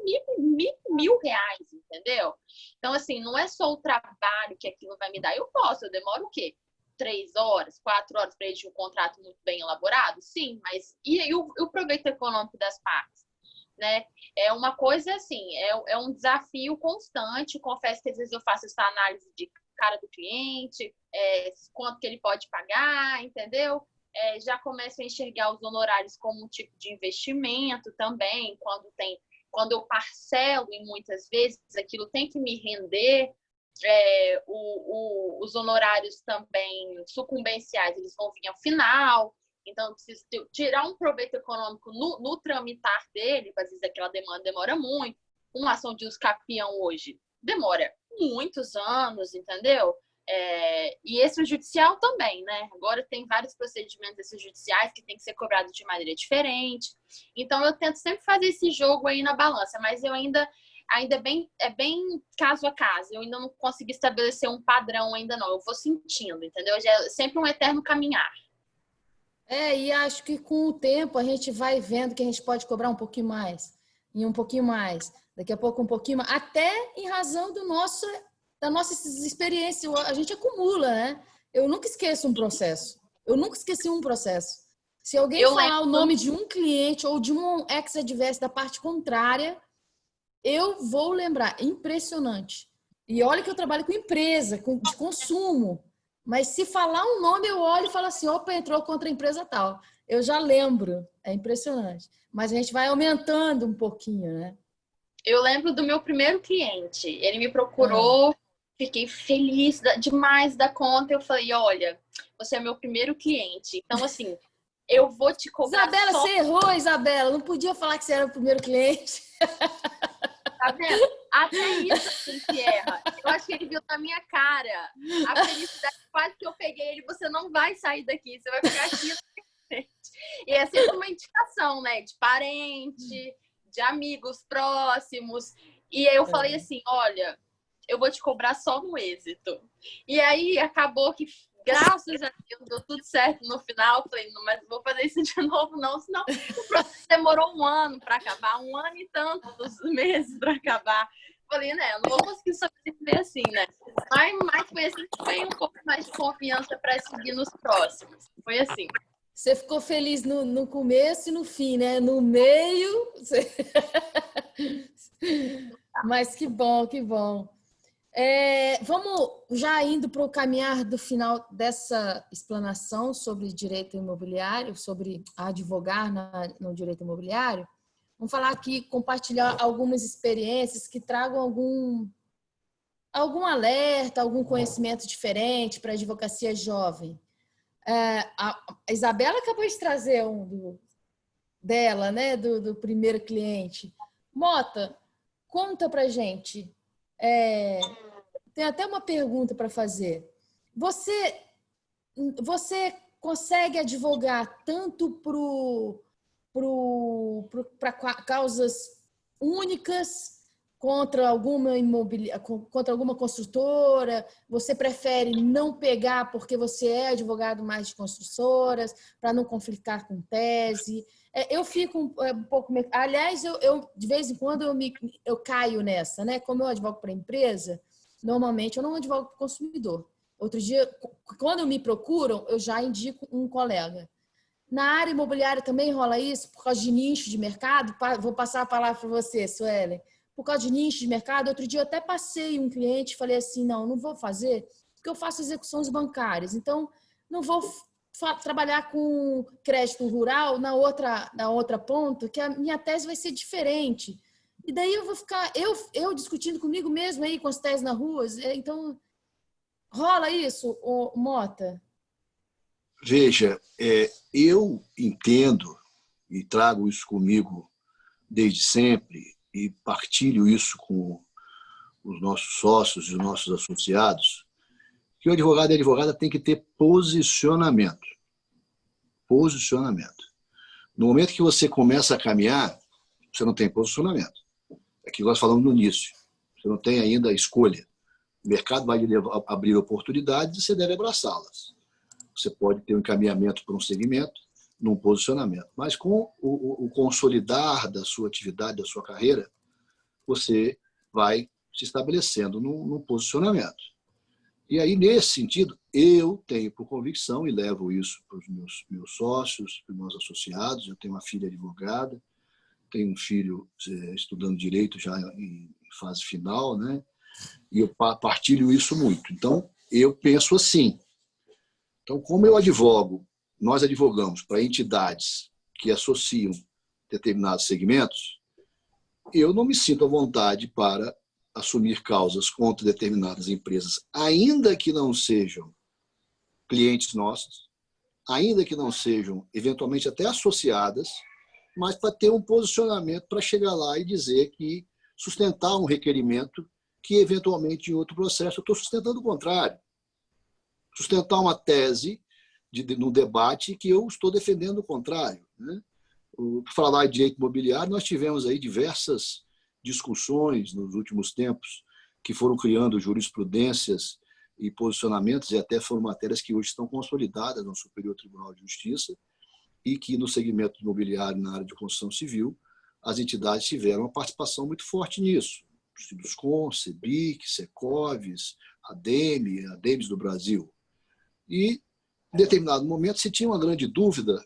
Speaker 4: mil reais, entendeu? Então, assim, não é só o trabalho que aquilo vai me dar. Eu demoro o quê? 3 horas, 4 horas para editar um contrato muito bem elaborado? Sim, mas e o proveito econômico das partes? Né? É uma coisa assim, é um desafio constante. Confesso que às vezes eu faço essa análise de cara do cliente, quanto que ele pode pagar, entendeu? Já começo a enxergar os honorários como um tipo de investimento também, quando eu parcelo, e muitas vezes aquilo tem que me render. Os honorários também sucumbenciais, eles vão vir ao final. Então, eu preciso tirar um proveito econômico no tramitar dele, às vezes aquela demanda demora muito. Uma ação de uso capião hoje demora muitos anos, entendeu? E extrajudicial também, né? Agora tem vários procedimentos extrajudiciais que tem que ser cobrados de maneira diferente. Então, eu tento sempre fazer esse jogo aí na balança, mas eu ainda é bem caso a caso. Eu ainda não consegui estabelecer um padrão ainda não. Eu vou sentindo, entendeu? Já é sempre um eterno caminhar.
Speaker 1: E acho que com o tempo a gente vai vendo que a gente pode cobrar um pouquinho mais, e um pouquinho mais, daqui a pouco um pouquinho mais, até em razão da nossa experiência. A gente acumula, né? Eu nunca esqueço um processo. Eu nunca esqueci um processo. Se alguém falar o nome de um cliente ou de um ex-adverso da parte contrária, eu vou lembrar. Impressionante. E olha que eu trabalho com empresa, de consumo. Mas se falar um nome, eu olho e falo assim, opa, entrou contra a empresa tal. Eu já lembro. É impressionante. Mas a gente vai aumentando um pouquinho, né?
Speaker 4: Eu lembro do meu primeiro cliente. Ele me procurou, fiquei feliz demais da conta. Eu falei, olha, você é meu primeiro cliente. Então, assim, eu vou te cobrar.
Speaker 1: Isabela, você errou, Isabela. Não podia falar que você era o primeiro cliente.
Speaker 4: Tá vendo? Até isso a gente erra. Eu acho que ele viu na minha cara a felicidade, quase que eu peguei ele. Você não vai sair daqui, você vai ficar aqui. E é sempre uma indicação, né? De parente, de amigos próximos. E aí eu falei assim, olha, eu vou te cobrar só no êxito. E aí acabou que, graças a Deus, deu tudo certo no final. Eu falei, não, mas não vou fazer isso de novo, não. Senão o processo demorou 1 ano para acabar, 1 ano e tantos meses para acabar. Eu falei, né, eu não vou conseguir sobreviver assim, né? Mas foi assim que veio um pouco mais de confiança para seguir nos próximos. Foi assim.
Speaker 1: Você ficou feliz no começo e no fim, né? No meio. Mas que bom, que bom. Vamos já indo para o caminhar do final dessa explanação sobre direito imobiliário, sobre advogar no direito imobiliário. Vamos falar aqui, compartilhar algumas experiências que tragam algum alerta, algum conhecimento diferente para a advocacia jovem. A Isabela acabou de trazer dela, né, do primeiro cliente. Mota, conta pra gente. Tem até uma pergunta para fazer. Você consegue advogar tanto para causas únicas contra alguma construtora? Você prefere não pegar porque você é advogado mais de construtoras, para não conflitar com tese? Eu fico um pouco... Aliás, eu de vez em quando eu caio nessa, né? Como eu advogo para empresa, normalmente eu não advogo para o consumidor. Outro dia, quando me procuram, eu já indico um colega. Na área imobiliária também rola isso, por causa de nicho de mercado? Vou passar a palavra para você, Suelen. Por causa de nicho de mercado, outro dia eu até passei um cliente e falei assim, não vou fazer, porque eu faço execuções bancárias, então não vou trabalhar com crédito rural na outra ponta, que a minha tese vai ser diferente. E daí eu vou ficar, eu discutindo comigo mesmo aí, com as teses na rua. Então, rola isso, Mota?
Speaker 3: Veja, eu entendo e trago isso comigo desde sempre e partilho isso com os nossos sócios e os nossos associados, que o advogado e a advogada tem que ter posicionamento. Posicionamento. No momento que você começa a caminhar, você não tem posicionamento. É que nós falamos no início. Você não tem ainda escolha. O mercado vai lhe abrir oportunidades e você deve abraçá-las. Você pode ter um encaminhamento para um segmento, num posicionamento. Mas com o consolidar da sua atividade, da sua carreira, você vai se estabelecendo num posicionamento. E aí, nesse sentido, eu tenho por convicção, e levo isso para os meus sócios, para os meus associados, eu tenho uma filha advogada, tenho um filho estudando Direito já em fase final, né? E eu partilho isso muito. Então, eu penso assim. Então, como eu advogo, nós advogamos para entidades que associam determinados segmentos, eu não me sinto à vontade para assumir causas contra determinadas empresas, ainda que não sejam clientes nossos, ainda que não sejam, eventualmente, até associadas, mas para ter um posicionamento para chegar lá e dizer que sustentar um requerimento que, eventualmente, em outro processo, eu estou sustentando o contrário. Sustentar uma tese no debate que eu estou defendendo o contrário. Né? Para falar de direito imobiliário, nós tivemos aí diversas discussões nos últimos tempos que foram criando jurisprudências e posicionamentos, e até foram matérias que hoje estão consolidadas no Superior Tribunal de Justiça, e que no segmento imobiliário, na área de construção civil, as entidades tiveram uma participação muito forte nisso. Siduscon, Sebic, Secovis, ADEMES do Brasil. E, em determinado momento, se tinha uma grande dúvida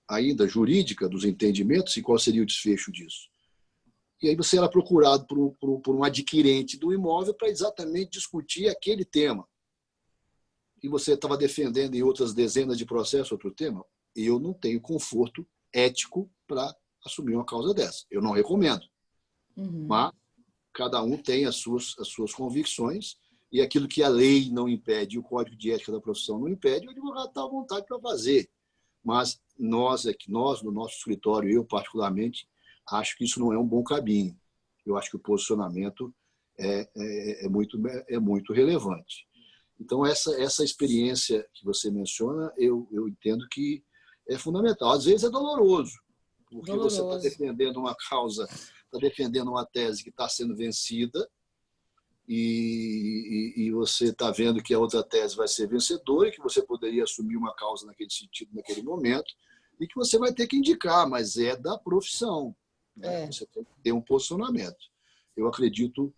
Speaker 3: ainda jurídica dos entendimentos e qual seria o desfecho disso. E aí você era procurado por um adquirente do imóvel para exatamente discutir aquele tema. E você estava defendendo em outras dezenas de processos outro tema. Eu não tenho conforto ético para assumir uma causa dessa. Eu não recomendo. Mas cada um tem as suas convicções, e aquilo que a lei não impede, o Código de Ética da Profissão não impede, o advogado está à vontade para fazer. Mas nós, no nosso escritório, eu particularmente, acho que isso não é um bom caminho. Eu acho que o posicionamento é muito relevante. Então, essa experiência que você menciona, eu entendo que é fundamental. Às vezes é doloroso, porque você está defendendo uma causa, está defendendo uma tese que está sendo vencida, e você está vendo que a outra tese vai ser vencedora, e que você poderia assumir uma causa naquele sentido, naquele momento, e que você vai ter que indicar, mas é da profissão. Né? Você tem que ter um posicionamento. Eu acredito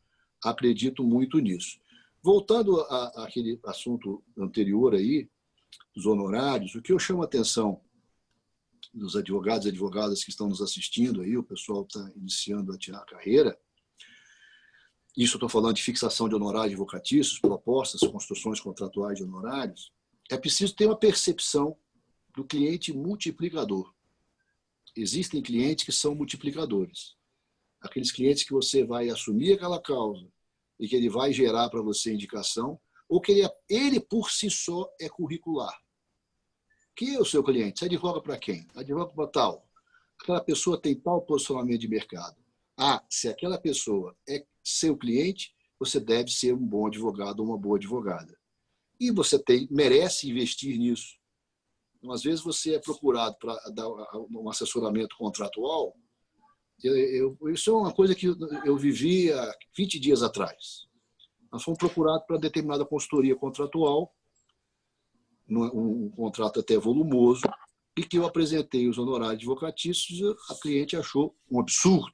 Speaker 3: muito nisso. Voltando àquele assunto anterior aí, dos honorários, o que eu chamo a atenção dos advogados e advogadas que estão nos assistindo aí, o pessoal está iniciando a tirar a carreira, isso eu estou falando de fixação de honorários advocatícios, propostas, construções contratuais de honorários, é preciso ter uma percepção do cliente multiplicador. Existem clientes que são multiplicadores. Aqueles clientes que você vai assumir aquela causa e que ele vai gerar para você indicação, ou que ele por si só é curricular. Quem é o seu cliente? Você advoga para quem? Advoga para tal. Aquela pessoa tem tal posicionamento de mercado. Se aquela pessoa é seu cliente, você deve ser um bom advogado ou uma boa advogada. E você merece investir nisso. Então, às vezes você é procurado para dar um assessoramento contratual. Isso é uma coisa que eu vivi há 20 dias atrás. Nós fomos procurados para determinada consultoria contratual, um contrato até volumoso, e que eu apresentei os honorários advocatícios, a cliente achou um absurdo.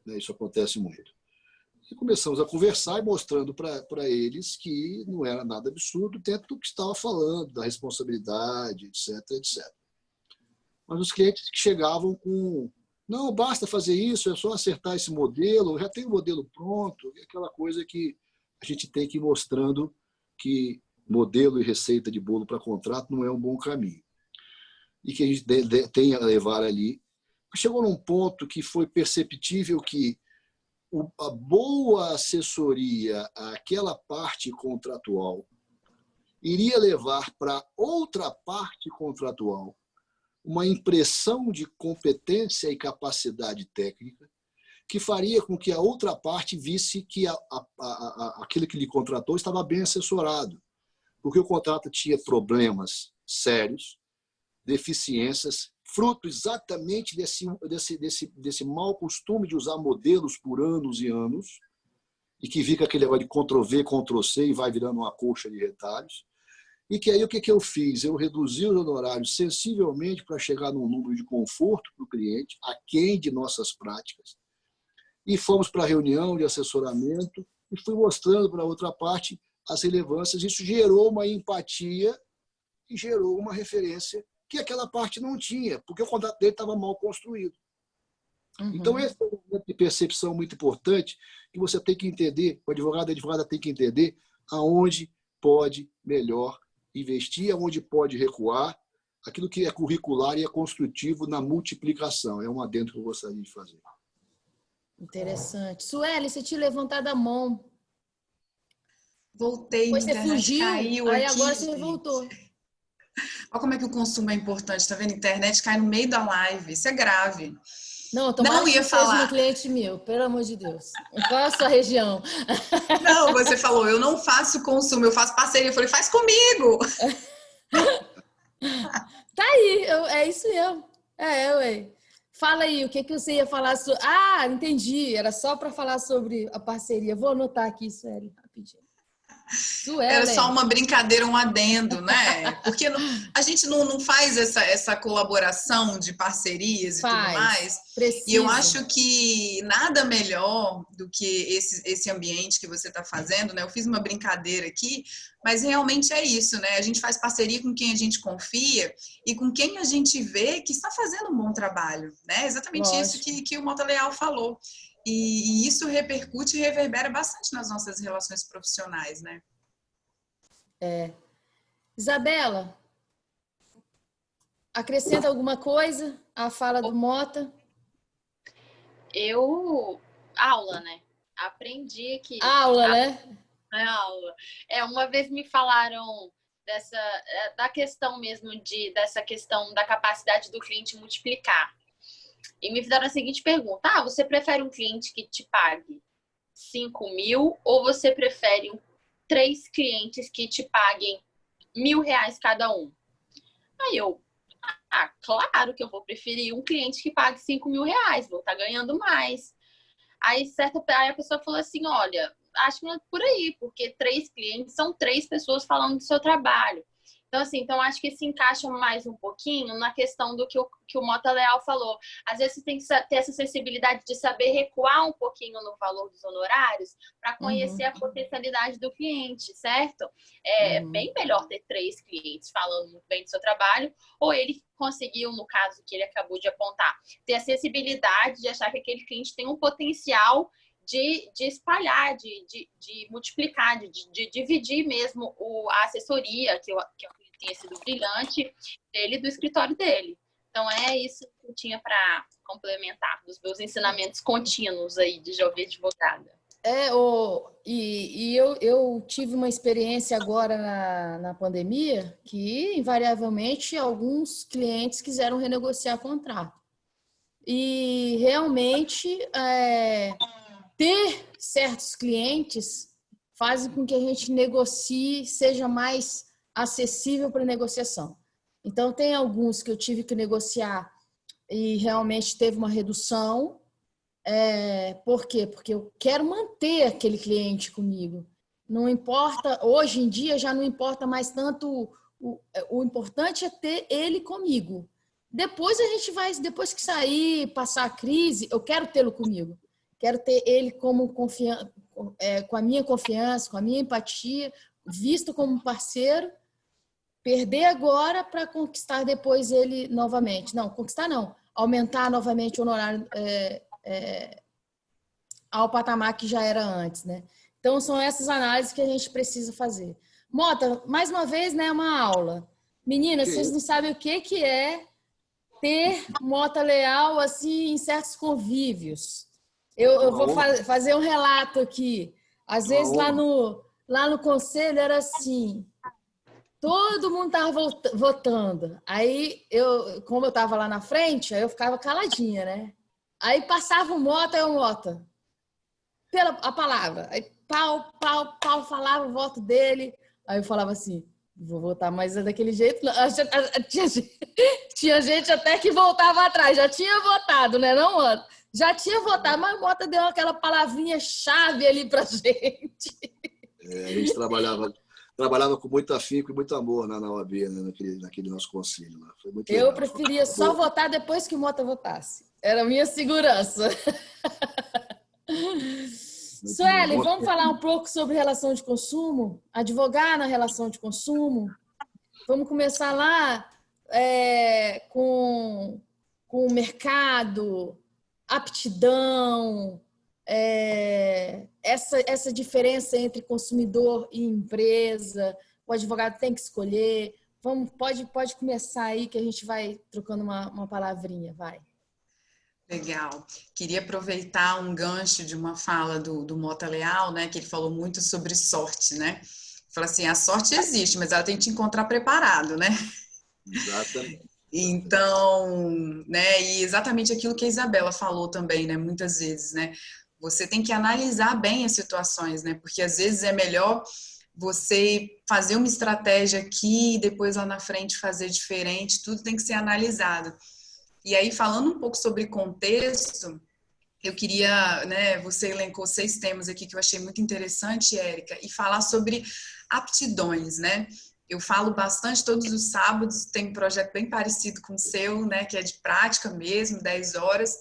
Speaker 3: Isso acontece muito. E começamos a conversar e mostrando para eles que não era nada absurdo dentro do que estava falando, da responsabilidade, etc, etc. Mas os clientes que chegavam com: não, basta fazer isso, é só acertar esse modelo, já tem o modelo pronto, aquela coisa que a gente tem que ir mostrando que modelo e receita de bolo para contrato não é um bom caminho. E que a gente tem a levar ali. Chegou num ponto que foi perceptível que a boa assessoria àquela parte contratual iria levar para outra parte contratual uma impressão de competência e capacidade técnica que faria com que a outra parte visse que aquele que lhe contratou estava bem assessorado, porque o contrato tinha problemas sérios, deficiências, fruto exatamente desse mau costume de usar modelos por anos e anos, e que fica aquele negócio de Ctrl-V, Ctrl-C e vai virando uma colcha de retalhos. E que aí o que eu fiz? Eu reduzi os honorários sensivelmente para chegar num número de conforto para o cliente, aquém de nossas práticas. E fomos para a reunião de assessoramento e fui mostrando para a outra parte as relevâncias. Isso gerou uma empatia e gerou uma referência que aquela parte não tinha, porque o contrato dele estava mal construído. Uhum. Então, esse é um momento de percepção muito importante que você tem que entender, o advogado e a advogada tem que entender aonde pode melhor investir, aonde pode recuar, aquilo que é curricular e é construtivo na multiplicação. É um adendo que eu gostaria de fazer.
Speaker 1: Interessante. Sueli, você tinha levantado a mão.
Speaker 2: Voltei,
Speaker 1: depois você fugiu,
Speaker 2: caiu
Speaker 1: aí
Speaker 2: aqui,
Speaker 1: agora você
Speaker 2: gente.
Speaker 1: voltou.
Speaker 2: Olha como é que o consumo é importante, tá vendo? A internet cai no meio da live, isso é grave.
Speaker 1: Não, tomara que seja um cliente meu, pelo amor de Deus. Qual é a sua região?
Speaker 2: Não, você falou, eu não faço consumo, eu faço parceria. Eu falei, faz comigo.
Speaker 1: Tá aí, é isso mesmo. Ué. Fala aí, o que você ia falar sobre... Ah, entendi, era só para falar sobre a parceria. Vou anotar aqui, Sueli, rapidinho.
Speaker 2: Era só uma brincadeira, um adendo, né? Porque a gente não faz essa colaboração de parcerias e tudo mais.
Speaker 1: Precisa.
Speaker 2: E eu acho que nada melhor do que esse ambiente que você está fazendo, né? Eu fiz uma brincadeira aqui, mas realmente é isso, né? A gente faz parceria com quem a gente confia e com quem a gente vê que está fazendo um bom trabalho, né? Exatamente isso que o Mota Leal falou. E isso repercute e reverbera bastante nas nossas relações profissionais, né?
Speaker 1: Isabela, acrescenta alguma coisa à fala do Mota?
Speaker 4: Aula, né? Aprendi aqui.
Speaker 1: Aula, né?
Speaker 4: Aula. Uma vez me falaram da questão mesmo dessa questão da capacidade do cliente multiplicar. E me fizeram a seguinte pergunta: você prefere um cliente que te pague 5.000 ou você prefere 3 clientes que te paguem R$1.000 cada um? Aí claro que eu vou preferir um cliente que pague R$5.000, vou estar ganhando mais. Aí a pessoa falou assim, olha, acho que não é por aí, porque 3 clientes são 3 pessoas falando do seu trabalho. Então, assim, acho que se encaixa mais um pouquinho na questão do que o Mota Leal falou. Às vezes, você tem que ter essa sensibilidade de saber recuar um pouquinho no valor dos honorários para conhecer a potencialidade do cliente, certo? É bem melhor ter 3 clientes falando muito bem do seu trabalho, ou ele conseguiu, no caso que ele acabou de apontar, ter a sensibilidade de achar que aquele cliente tem um potencial de espalhar, de multiplicar, de dividir mesmo a assessoria, que eu tenha sido brilhante, dele do escritório dele. Então, é isso que eu tinha para complementar dos meus ensinamentos contínuos aí de jovem advogada.
Speaker 1: Eu tive uma experiência agora na pandemia que, invariavelmente, alguns clientes quiseram renegociar contrato. E, realmente, ter certos clientes fazem com que a gente negocie, seja mais acessível para negociação. Então, tem alguns que eu tive que negociar e realmente teve uma redução. Por quê? Porque eu quero manter aquele cliente comigo. Não importa, hoje em dia já não importa mais tanto, o importante é ter ele comigo. Depois depois que sair, passar a crise, eu quero tê-lo comigo. Quero ter ele como com a minha confiança, com a minha empatia, visto como parceiro, perder agora para conquistar depois ele novamente. Não, conquistar não, aumentar novamente o honorário ao patamar que já era antes, né? Então, são essas análises que a gente precisa fazer. Mota, mais uma vez, né, uma aula. Meninas, vocês não sabem o que é ter Mota Leal assim em certos convívios. Eu vou fazer um relato aqui. Às vezes lá no conselho era assim, todo mundo estava votando. Aí como eu estava lá na frente, aí eu ficava caladinha, né? Aí passava o Mota, pela a palavra. Aí pau, falava o voto dele. Aí eu falava assim, vou votar, mas é daquele jeito. Tinha gente até que voltava atrás, já tinha votado, né? Não, Mota? Já tinha votado, mas o Mota deu aquela palavrinha chave ali pra gente.
Speaker 5: A gente trabalhava com muito afinco e muito amor na OAB, né? naquele nosso conselho. Lá. Foi muito legal.
Speaker 1: Eu preferia só votar depois que o Mota votasse. Era a minha segurança. Sueli, vamos falar um pouco sobre relação de consumo? Advogar na relação de consumo? Vamos começar lá com o mercado, aptidão, essa diferença entre consumidor e empresa. O advogado tem que escolher. Pode começar aí que a gente vai trocando uma palavrinha, vai.
Speaker 2: Legal. Queria aproveitar um gancho de uma fala do Mota Leal, né, que ele falou muito sobre sorte, né? Fala assim, a sorte existe, mas ela tem que te encontrar preparado, né?
Speaker 5: Exatamente.
Speaker 2: Então, né, e exatamente aquilo que a Isabela falou também, né, muitas vezes, né? Você tem que analisar bem as situações, né? Porque às vezes é melhor você fazer uma estratégia aqui e depois lá na frente fazer diferente, tudo tem que ser analisado. E aí, falando um pouco sobre contexto, eu queria, né, você elencou 6 temas aqui que eu achei muito interessante, Érica, e falar sobre aptidões, né? Eu falo bastante todos os sábados, tem um projeto bem parecido com o seu, né, que é de prática mesmo, 10 horas,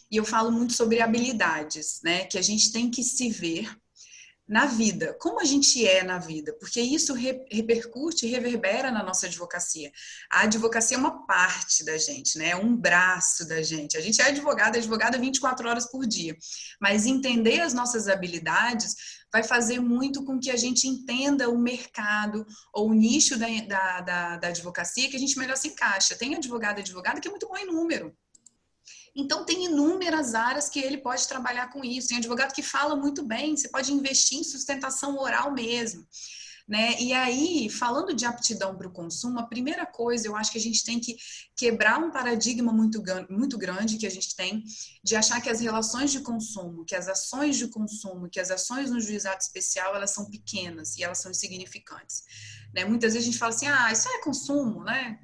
Speaker 2: e eu falo muito sobre habilidades, né, que a gente tem que se ver na vida, como a gente é na vida, porque isso repercute e reverbera na nossa advocacia. A advocacia é uma parte da gente, né? É um braço da gente. A gente é advogada 24 horas por dia, mas entender as nossas habilidades vai fazer muito com que a gente entenda o mercado ou o nicho da advocacia que a gente melhor se encaixa. Tem advogada que é muito bom em número. Então, tem inúmeras áreas que ele pode trabalhar com isso. Tem advogado que fala muito bem, você pode investir em sustentação oral mesmo, né? E aí, falando de aptidão para o consumo, a primeira coisa, eu acho que a gente tem que quebrar um paradigma muito grande que a gente tem de achar que as relações de consumo, que as ações de consumo, que as ações no juizado especial, elas são pequenas e elas são insignificantes, né? Muitas vezes a gente fala assim, isso é consumo, né?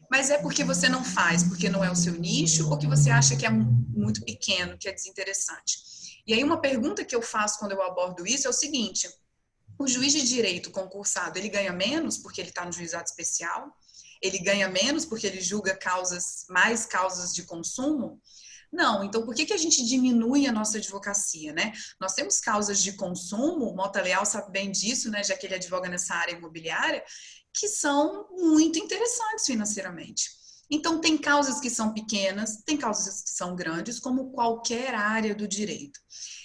Speaker 2: Mas é porque você não faz, porque não é o seu nicho, ou que você acha que é muito pequeno, que é desinteressante. E aí uma pergunta que eu faço quando eu abordo isso é o seguinte, o juiz de direito concursado, ele ganha menos porque ele está no juizado especial? Ele ganha menos porque ele julga mais causas de consumo? Não, então por que a gente diminui a nossa advocacia, né? Nós temos causas de consumo, o Mota Leal sabe bem disso, né, já que ele advoga nessa área imobiliária, que são muito interessantes financeiramente. Então, tem causas que são pequenas, tem causas que são grandes, como qualquer área do direito.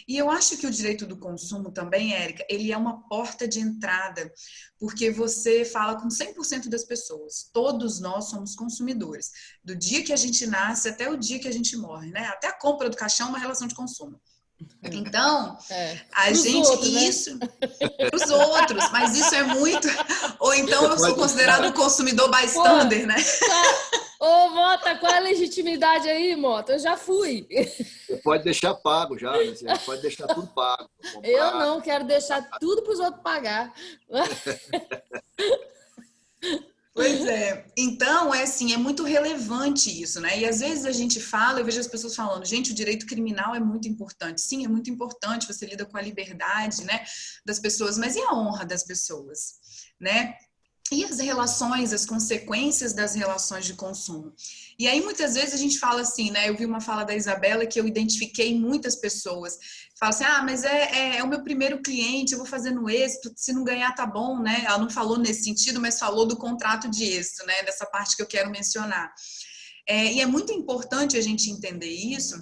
Speaker 2: E eu acho que o direito do consumo também, Érica, ele é uma porta de entrada, porque você fala com 100% das pessoas. Todos nós somos consumidores. Do dia que a gente nasce até o dia que a gente morre, né? Até a compra do caixão é uma relação de consumo. Então, a gente,
Speaker 1: outros,
Speaker 2: isso, né? Para os outros, mas isso é muito, ou então eu sou considerado um consumidor bystander, né?
Speaker 1: Ô, Mota, qual é a legitimidade aí, Mota? Eu já fui.
Speaker 5: Você pode deixar pago já, né? Você pode deixar tudo pago.
Speaker 1: Eu não, quero deixar tudo para os outros pagar.
Speaker 2: Pois é. Então, é muito relevante isso, né? E às vezes a gente fala, eu vejo as pessoas falando, gente, o direito criminal é muito importante. Sim, é muito importante, você lida com a liberdade, né, das pessoas, mas e a honra das pessoas, né? E as relações, as consequências das relações de consumo. E aí, muitas vezes, a gente fala assim, né? Eu vi uma fala da Isabela que eu identifiquei muitas pessoas. Fala assim, mas é o meu primeiro cliente, eu vou fazer no êxito, se não ganhar tá bom, né? Ela não falou nesse sentido, mas falou do contrato de êxito, né? Dessa parte que eu quero mencionar. E é muito importante a gente entender isso,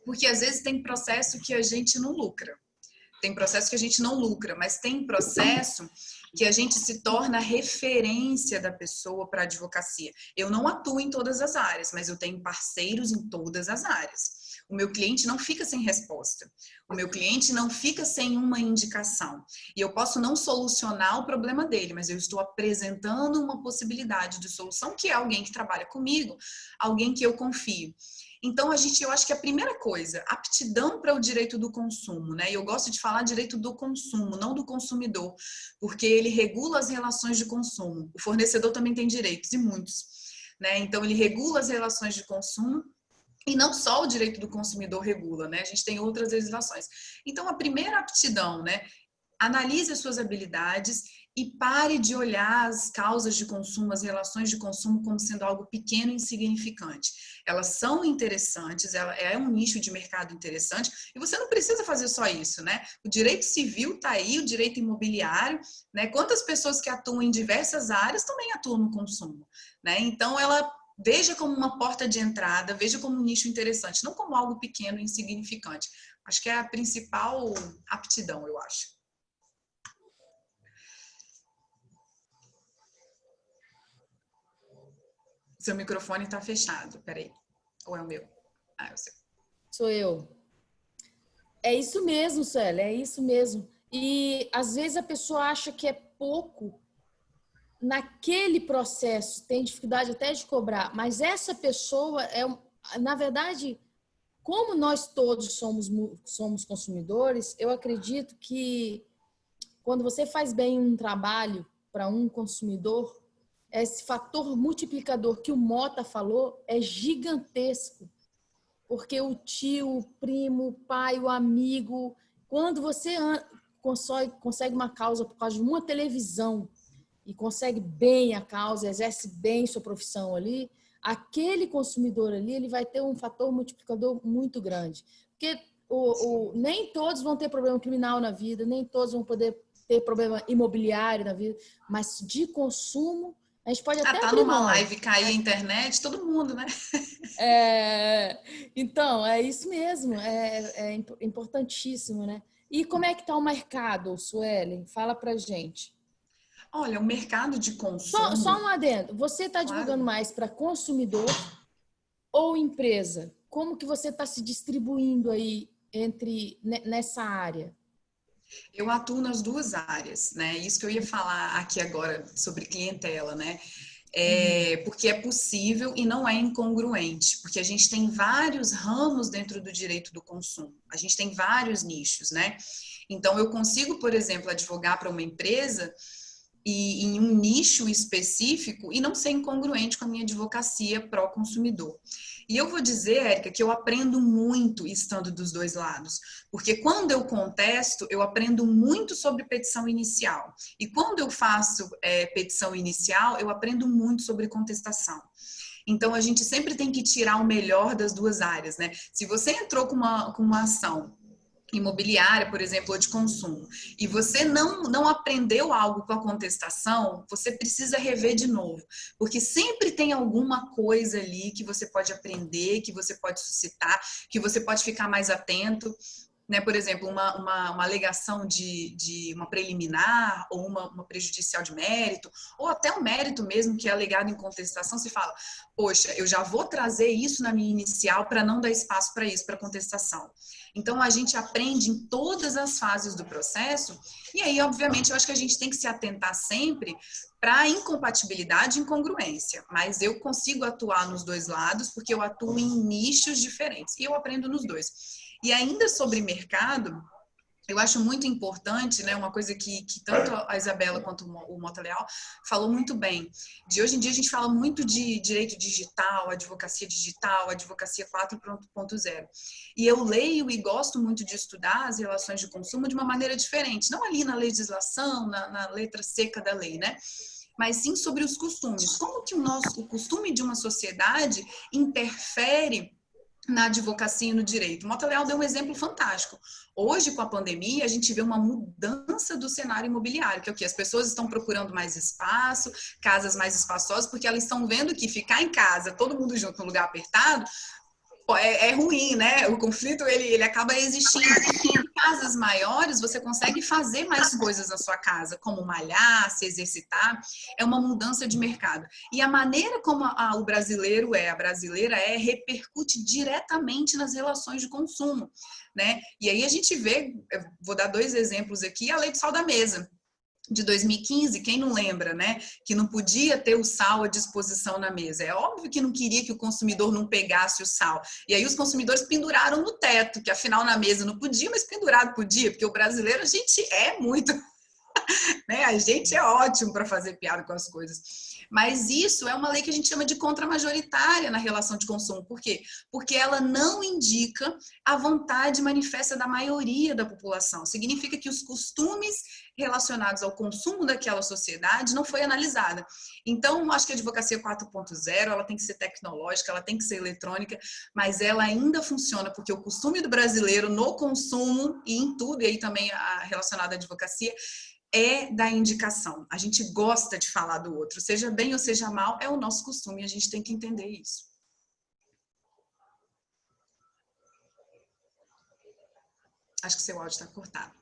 Speaker 2: porque às vezes tem processo que a gente não lucra. Tem processo que a gente não lucra, mas tem processo que a gente se torna referência da pessoa para a advocacia. Eu não atuo em todas as áreas, mas eu tenho parceiros em todas as áreas. O meu cliente não fica sem resposta. O meu cliente não fica sem uma indicação. E eu posso não solucionar o problema dele, mas eu estou apresentando uma possibilidade de solução, que é alguém que trabalha comigo, alguém que eu confio. Então, eu acho que a primeira coisa, aptidão para o direito do consumo, né? E eu gosto de falar direito do consumo, não do consumidor, porque ele regula as relações de consumo. O fornecedor também tem direitos, e muitos, né? Então, ele regula as relações de consumo. E não só o direito do consumidor regula, né? A gente tem outras legislações. Então, a primeira aptidão, né? Analise as suas habilidades e pare de olhar as causas de consumo, as relações de consumo como sendo algo pequeno e insignificante. Elas são interessantes, ela é um nicho de mercado interessante e você não precisa fazer só isso, né? O direito civil está aí, o direito imobiliário, né? Quantas pessoas que atuam em diversas áreas também atuam no consumo, né? Então, veja como uma porta de entrada, veja como um nicho interessante, não como algo pequeno e insignificante. Acho que é a principal aptidão, eu acho. Seu microfone está fechado, peraí. Ou é o meu? Ah, é o seu.
Speaker 1: Sou eu. É isso mesmo, Sueli, é isso mesmo. E às vezes a pessoa acha que é pouco naquele processo, tem dificuldade até de cobrar, mas essa pessoa na verdade, como nós todos somos consumidores, eu acredito que quando você faz bem um trabalho para um consumidor, esse fator multiplicador que o Mota falou é gigantesco. Porque o tio, o primo, o pai, o amigo, quando você consegue uma causa por causa de uma televisão e consegue bem a causa, exerce bem sua profissão ali, aquele consumidor ali ele vai ter um fator multiplicador muito grande. Porque nem todos vão ter problema criminal na vida, nem todos vão poder ter problema imobiliário na vida, mas de consumo, a gente pode até
Speaker 2: tá
Speaker 1: abrir
Speaker 2: numa
Speaker 1: mão.
Speaker 2: live, cair a internet, todo mundo, né?
Speaker 1: Então, é isso mesmo, é importantíssimo, né? E como é que está o mercado, Suelen? Fala pra gente.
Speaker 2: Olha, o mercado de consumo...
Speaker 1: Só um adendo. Você está
Speaker 2: Claro.
Speaker 1: divulgando mais para consumidor ou empresa? Como que você está se distribuindo aí nessa área?
Speaker 2: Eu atuo nas duas áreas, né? Isso que eu ia falar aqui agora sobre clientela, né? Porque é possível e não é incongruente, porque a gente tem vários ramos dentro do direito do consumo, a gente tem vários nichos, né? Então, eu consigo, por exemplo, advogar para uma empresa e em um nicho específico e não ser incongruente com a minha advocacia pró-consumidor. E eu vou dizer, Érica, que eu aprendo muito estando dos dois lados, porque quando eu contesto, eu aprendo muito sobre petição inicial. E quando eu faço petição inicial, eu aprendo muito sobre contestação. Então, a gente sempre tem que tirar o melhor das duas áreas, né? Se você entrou com uma ação imobiliária, por exemplo, ou de consumo, e você não aprendeu algo com a contestação, você precisa rever de novo, porque sempre tem alguma coisa ali que você pode aprender, que você pode suscitar, que você pode ficar mais atento, né? Por exemplo, uma alegação de uma preliminar ou uma prejudicial de mérito, ou até um mérito mesmo que é alegado em contestação, se fala, poxa, eu já vou trazer isso na minha inicial para não dar espaço para isso, para contestação. Então, a gente aprende em todas as fases do processo e aí, obviamente, eu acho que a gente tem que se atentar sempre para a incompatibilidade e incongruência. Mas eu consigo atuar nos dois lados porque eu atuo em nichos diferentes e eu aprendo nos dois. E ainda sobre mercado, eu acho muito importante, né, uma coisa que tanto a Isabela quanto o Mota Leal falou muito bem. De hoje em dia a gente fala muito de direito digital, advocacia 4.0. E eu leio e gosto muito de estudar as relações de consumo de uma maneira diferente. Não ali na legislação, na letra seca da lei, né? Mas sim sobre os costumes. Como que o costume de uma sociedade interfere na advocacia e no direito. O Mota Leal deu um exemplo fantástico. Hoje, com a pandemia, a gente vê uma mudança do cenário imobiliário, que é o quê? As pessoas estão procurando mais espaço, casas mais espaçosas, porque elas estão vendo que ficar em casa, todo mundo junto, num lugar apertado, é ruim, né? O conflito, ele acaba existindo. Em casas maiores, você consegue fazer mais coisas na sua casa, como malhar, se exercitar. É uma mudança de mercado. E a maneira como o brasileiro a brasileira repercute diretamente nas relações de consumo, né? E aí a gente vê, eu vou dar 2 exemplos aqui, a Lei do Sal da Mesa, de 2015, quem não lembra, né? Que não podia ter o sal à disposição na mesa. É óbvio que não queria que o consumidor não pegasse o sal. E aí os consumidores penduraram no teto, que afinal na mesa não podia, mas pendurado podia, porque o brasileiro, a gente é muito... né? A gente é ótimo para fazer piada com as coisas. Mas isso é uma lei que a gente chama de contramajoritária na relação de consumo. Por quê? Porque ela não indica a vontade manifesta da maioria da população. Significa que os costumes relacionados ao consumo daquela sociedade não foi analisada. Então, acho que a advocacia 4.0, ela tem que ser tecnológica, ela tem que ser eletrônica, mas ela ainda funciona porque o costume do brasileiro no consumo e em tudo, e aí também relacionado à advocacia, é da indicação. A gente gosta de falar do outro, seja bem ou seja mal, é o nosso costume, a gente tem que entender isso. Acho que seu áudio está cortado.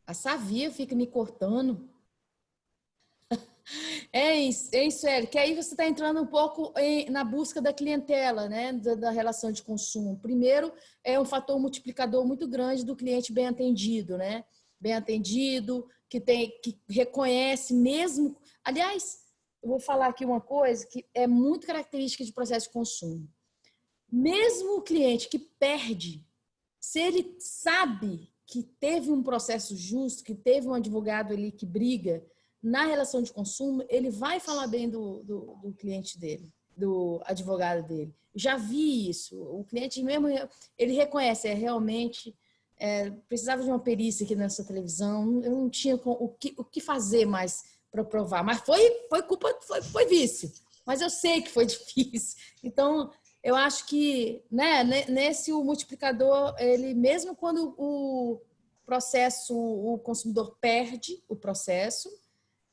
Speaker 1: A Savia fica me cortando. É isso, Érica. Que aí você está entrando um pouco na busca da clientela, né? Da relação de consumo. Primeiro, é um fator multiplicador muito grande do cliente bem atendido, né? Bem atendido, que reconhece mesmo... Aliás, eu vou falar aqui uma coisa que é muito característica de processo de consumo. Mesmo o cliente que perde, se ele sabe que teve um processo justo, que teve um advogado ali que briga, na relação de consumo, ele vai falar bem do cliente dele, do advogado dele. Já vi isso. O cliente mesmo, ele reconhece, realmente, precisava de uma perícia aqui nessa televisão, eu não tinha o que fazer mais para provar. Mas foi culpa, foi vício. Mas eu sei que foi difícil. Então, eu acho que, né, nesse o multiplicador, ele mesmo quando o consumidor perde o processo,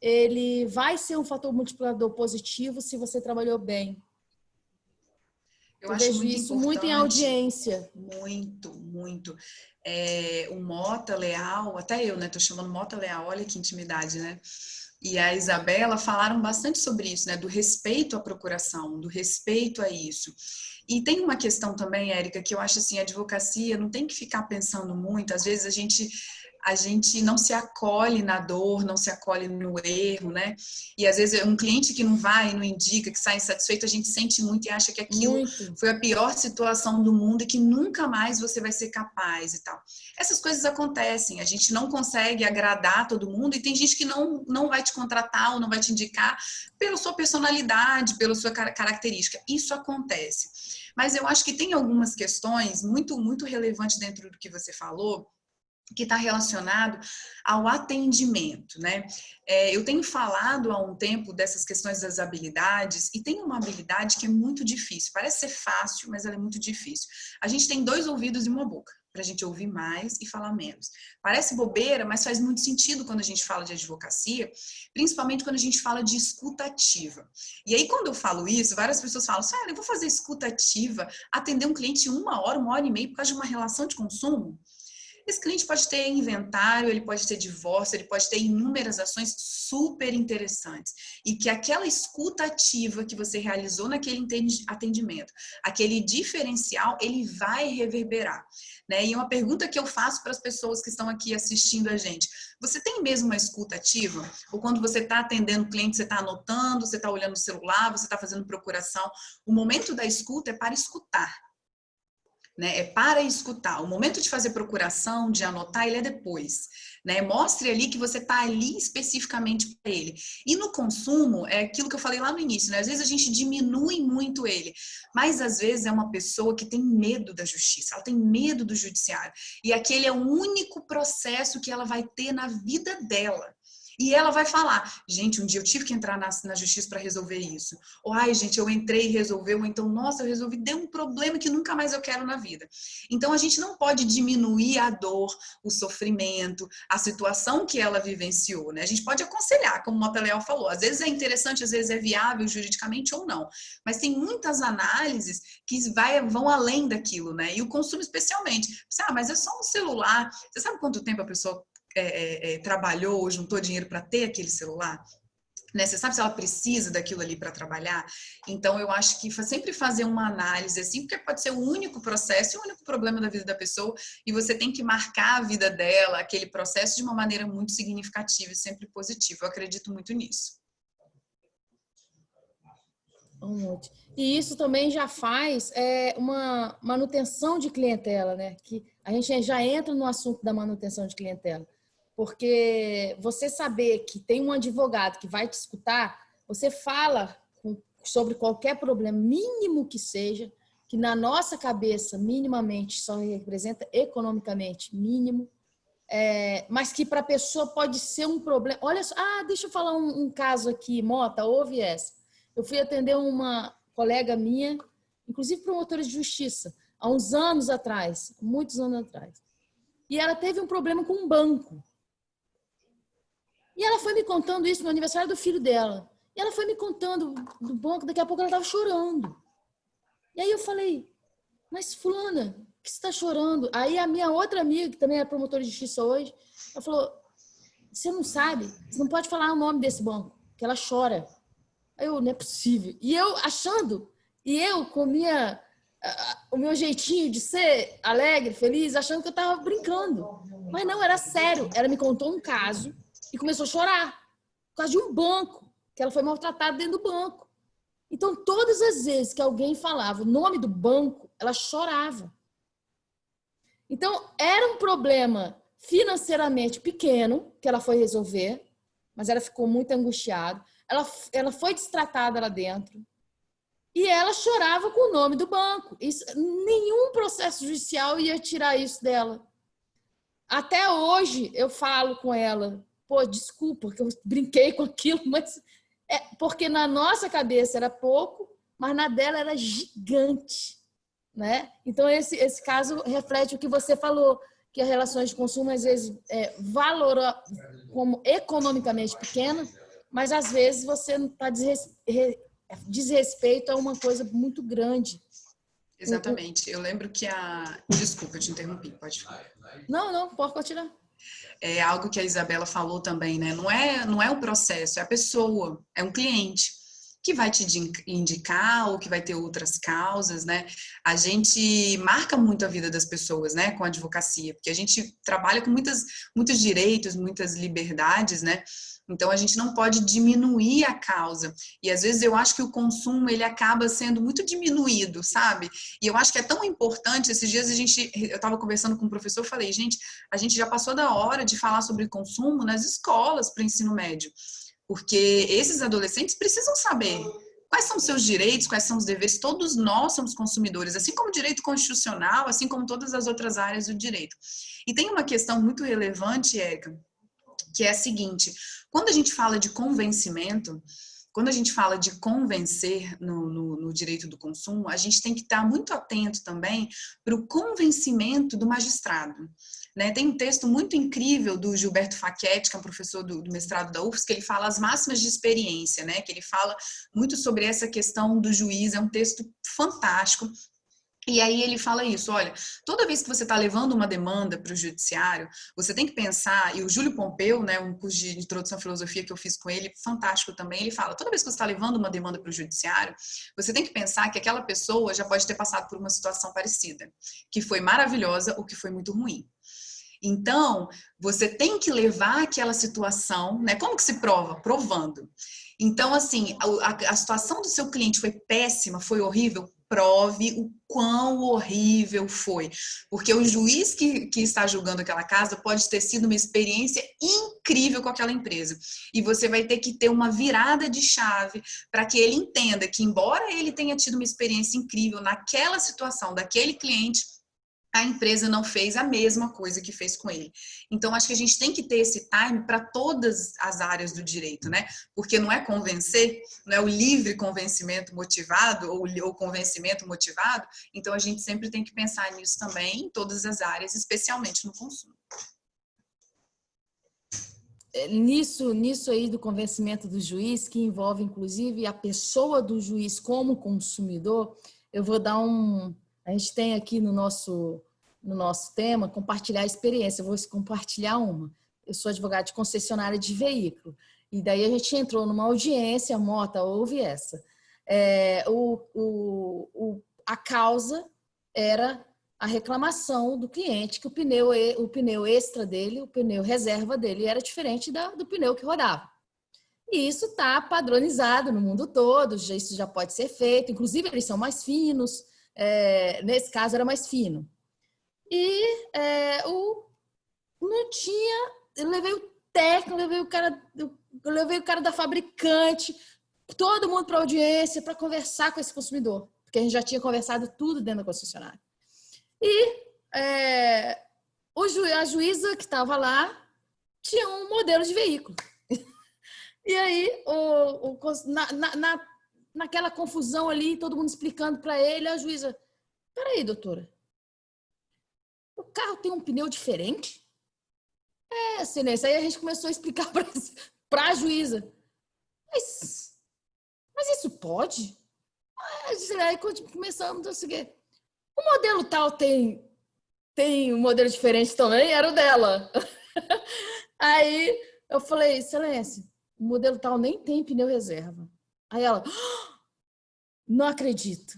Speaker 1: ele vai ser um fator multiplicador positivo se você trabalhou bem.
Speaker 2: Eu acho muito
Speaker 1: isso
Speaker 2: importante,
Speaker 1: muito em audiência.
Speaker 2: Muito, muito. O Mota Leal, até eu, né? Tô chamando Mota Leal, olha que intimidade, né? E a Isabela falaram bastante sobre isso, né? Do respeito à procuração, do respeito a isso. E tem uma questão também, Érica, que eu acho assim, a advocacia não tem que ficar pensando muito, às vezes a gente não se acolhe na dor, não se acolhe no erro, né? E às vezes um cliente que não vai, não indica, que sai insatisfeito, a gente sente muito e acha que aquilo foi a pior situação do mundo e que nunca mais você vai ser capaz e tal. Essas coisas acontecem, a gente não consegue agradar todo mundo e tem gente que não vai te contratar ou não vai te indicar pela sua personalidade, pela sua característica. Isso acontece. Mas eu acho que tem algumas questões muito, muito relevantes dentro do que você falou, que está relacionado ao atendimento, né? Eu tenho falado há um tempo dessas questões das habilidades e tem uma habilidade que é muito difícil. Parece ser fácil, mas ela é muito difícil. A gente tem 2 ouvidos e uma boca para a gente ouvir mais e falar menos. Parece bobeira, mas faz muito sentido quando a gente fala de advocacia, principalmente quando a gente fala de escuta ativa. E aí, quando eu falo isso, várias pessoas falam, sério, eu vou fazer escuta ativa, atender um cliente 1 hora, 1 hora e meia por causa de uma relação de consumo? Esse cliente pode ter inventário, ele pode ter divórcio, ele pode ter inúmeras ações super interessantes. E que aquela escuta ativa que você realizou naquele atendimento, aquele diferencial, ele vai reverberar, né? E uma pergunta que eu faço para as pessoas que estão aqui assistindo a gente, você tem mesmo uma escuta ativa? Ou quando você está atendendo o cliente, você está anotando, você está olhando o celular, você está fazendo procuração? O momento da escuta é para escutar. Né, é para escutar. O momento de fazer procuração, de anotar, ele é depois. Né? Mostre ali que você está ali especificamente para ele. E no consumo, é aquilo que eu falei lá no início, né? Às vezes a gente diminui muito ele, mas às vezes é uma pessoa que tem medo da justiça, ela tem medo do judiciário. E aquele é o único processo que ela vai ter na vida dela. E ela vai falar, gente, um dia eu tive que entrar na justiça para resolver isso. Ou, ai, gente, eu entrei e resolveu. Ou então, nossa, eu resolvi, deu um problema que nunca mais eu quero na vida. Então, a gente não pode diminuir a dor, o sofrimento, a situação que ela vivenciou, né? A gente pode aconselhar, como o Mota Leal falou. Às vezes é interessante, às vezes é viável juridicamente ou não. Mas tem muitas análises que vão além daquilo, né? E o consumo especialmente. Mas é só um celular. Você sabe quanto tempo a pessoa trabalhou ou juntou dinheiro para ter aquele celular? Né? Você sabe se ela precisa daquilo ali para trabalhar? Então, eu acho que sempre fazer uma análise assim, porque pode ser o único processo e o único problema da vida da pessoa, e você tem que marcar a vida dela, aquele processo, de uma maneira muito significativa e sempre positiva. Eu acredito muito nisso.
Speaker 1: E isso também já faz uma manutenção de clientela, né? Que a gente já entra no assunto da manutenção de clientela. Porque você saber que tem um advogado que vai te escutar, você fala sobre qualquer problema, mínimo que seja, que na nossa cabeça, minimamente, só representa economicamente mínimo, mas que para a pessoa pode ser um problema. Olha só, deixa eu falar um caso aqui, Mota, ouve essa. Eu fui atender uma colega minha, inclusive promotora de justiça, há uns anos atrás, muitos anos atrás. E ela teve um problema com um banco. E ela foi me contando isso no aniversário do filho dela. E ela foi me contando do banco, daqui a pouco ela estava chorando. E aí eu falei, mas fulana, por que você está chorando? Aí a minha outra amiga, que também é promotora de justiça hoje, ela falou, você não sabe, você não pode falar o nome desse banco, que ela chora. Aí eu, não é possível. E eu achando, com o meu jeitinho de ser alegre, feliz, achando que eu estava brincando. Mas não, era sério. Ela me contou um caso e começou a chorar por causa de um banco, que ela foi maltratada dentro do banco. Então, todas as vezes que alguém falava o nome do banco, ela chorava. Então, era um problema financeiramente pequeno que ela foi resolver, mas ela ficou muito angustiada. Ela foi destratada lá dentro e ela chorava com o nome do banco. Nenhum processo judicial ia tirar isso dela. Até hoje eu falo com ela, desculpa que eu brinquei com aquilo, mas porque na nossa cabeça era pouco, mas na dela era gigante, né? Então esse caso reflete o que você falou, que as relações de consumo às vezes valora como economicamente pequena, mas às vezes você está desrespeito a uma coisa muito grande.
Speaker 2: Exatamente. Eu lembro que Desculpa, eu te interrompi, pode falar.
Speaker 1: Não, pode continuar.
Speaker 2: É algo que a Isabela falou também, né? Não é o processo, é a pessoa, é um cliente que vai te indicar ou que vai ter outras causas, né? A gente marca muito a vida das pessoas, né? Com a advocacia, porque a gente trabalha com muitos direitos, muitas liberdades, né? Então, a gente não pode diminuir a causa. E, às vezes, eu acho que o consumo, ele acaba sendo muito diminuído, sabe? E eu acho que é tão importante. Esses dias, eu estava conversando com um professor, falei, gente, a gente já passou da hora de falar sobre consumo nas escolas para o ensino médio. Porque esses adolescentes precisam saber quais são os seus direitos, quais são os deveres. Todos nós somos consumidores, assim como o direito constitucional, assim como todas as outras áreas do direito. E tem uma questão muito relevante, Érica, que é a seguinte: quando a gente fala de convencimento, quando a gente fala de convencer no direito do consumo, a gente tem que estar muito atento também para o convencimento do magistrado. Né? Tem um texto muito incrível do Gilberto Facchetti, que é um professor do mestrado da UFSC, que ele fala as máximas de experiência, né? Que ele fala muito sobre essa questão do juiz, é um texto fantástico. E aí ele fala isso, olha, toda vez que você está levando uma demanda para o judiciário, você tem que pensar, e o Júlio Pompeu, né, um curso de introdução à filosofia que eu fiz com ele, fantástico também, ele fala, toda vez que você está levando uma demanda para o judiciário, você tem que pensar que aquela pessoa já pode ter passado por uma situação parecida, que foi maravilhosa ou que foi muito ruim. Então, você tem que levar aquela situação, né? Como que se prova? Provando. Então, assim, a situação do seu cliente foi péssima, foi horrível, prove o quão horrível foi. Porque o juiz que está julgando aquela casa pode ter sido uma experiência incrível com aquela empresa. E você vai ter que ter uma virada de chave para que ele entenda que, embora ele tenha tido uma experiência incrível naquela situação, daquele cliente, a empresa não fez a mesma coisa que fez com ele. Então, acho que a gente tem que ter esse time para todas as áreas do direito, né? Porque não é convencer, não é o livre convencimento motivado ou o convencimento motivado. Então, a gente sempre tem que pensar nisso também, em todas as áreas, especialmente no consumo.
Speaker 1: Nisso aí do convencimento do juiz, que envolve, inclusive, a pessoa do juiz como consumidor, eu vou dar A gente tem aqui no nosso tema compartilhar a experiência. Eu vou compartilhar uma. Eu sou advogada de concessionária de veículo. E daí a gente entrou numa audiência, Mota, ouve essa. A causa era a reclamação do cliente que o pneu extra dele, o pneu reserva dele, era diferente do pneu que rodava. E isso está padronizado no mundo todo, isso já pode ser feito. Inclusive, eles são mais finos. Nesse caso era mais fino. E não tinha. Eu levei o técnico, levei o cara da fabricante, todo mundo para audiência para conversar com esse consumidor, porque a gente já tinha conversado tudo dentro da concessionária. E a juíza que estava lá tinha um modelo de veículo. E aí, naquela confusão ali, todo mundo explicando para ele, a juíza: peraí, doutora, o carro tem um pneu diferente? Excelência. Aí a gente começou a explicar para a juíza. Mas isso pode? Aí começamos a seguir. O modelo tal tem um modelo diferente também? Era o dela. Aí eu falei: excelência, o modelo tal nem tem pneu reserva. Aí ela: não acredito.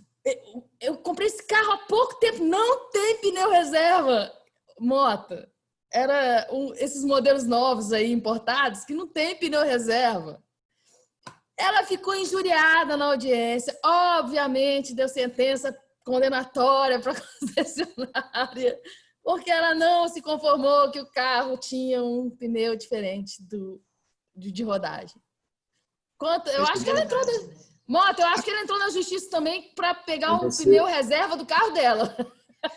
Speaker 1: Eu comprei esse carro há pouco tempo, não tem pneu reserva. Mota, esses modelos novos aí importados que não tem pneu reserva. Ela ficou injuriada na audiência, obviamente deu sentença condenatória para a concessionária, porque ela não se conformou que o carro tinha um pneu diferente de rodagem. Eu acho que ela entrou Mota, eu acho que ela entrou na justiça também para pegar um pneu reserva do carro dela.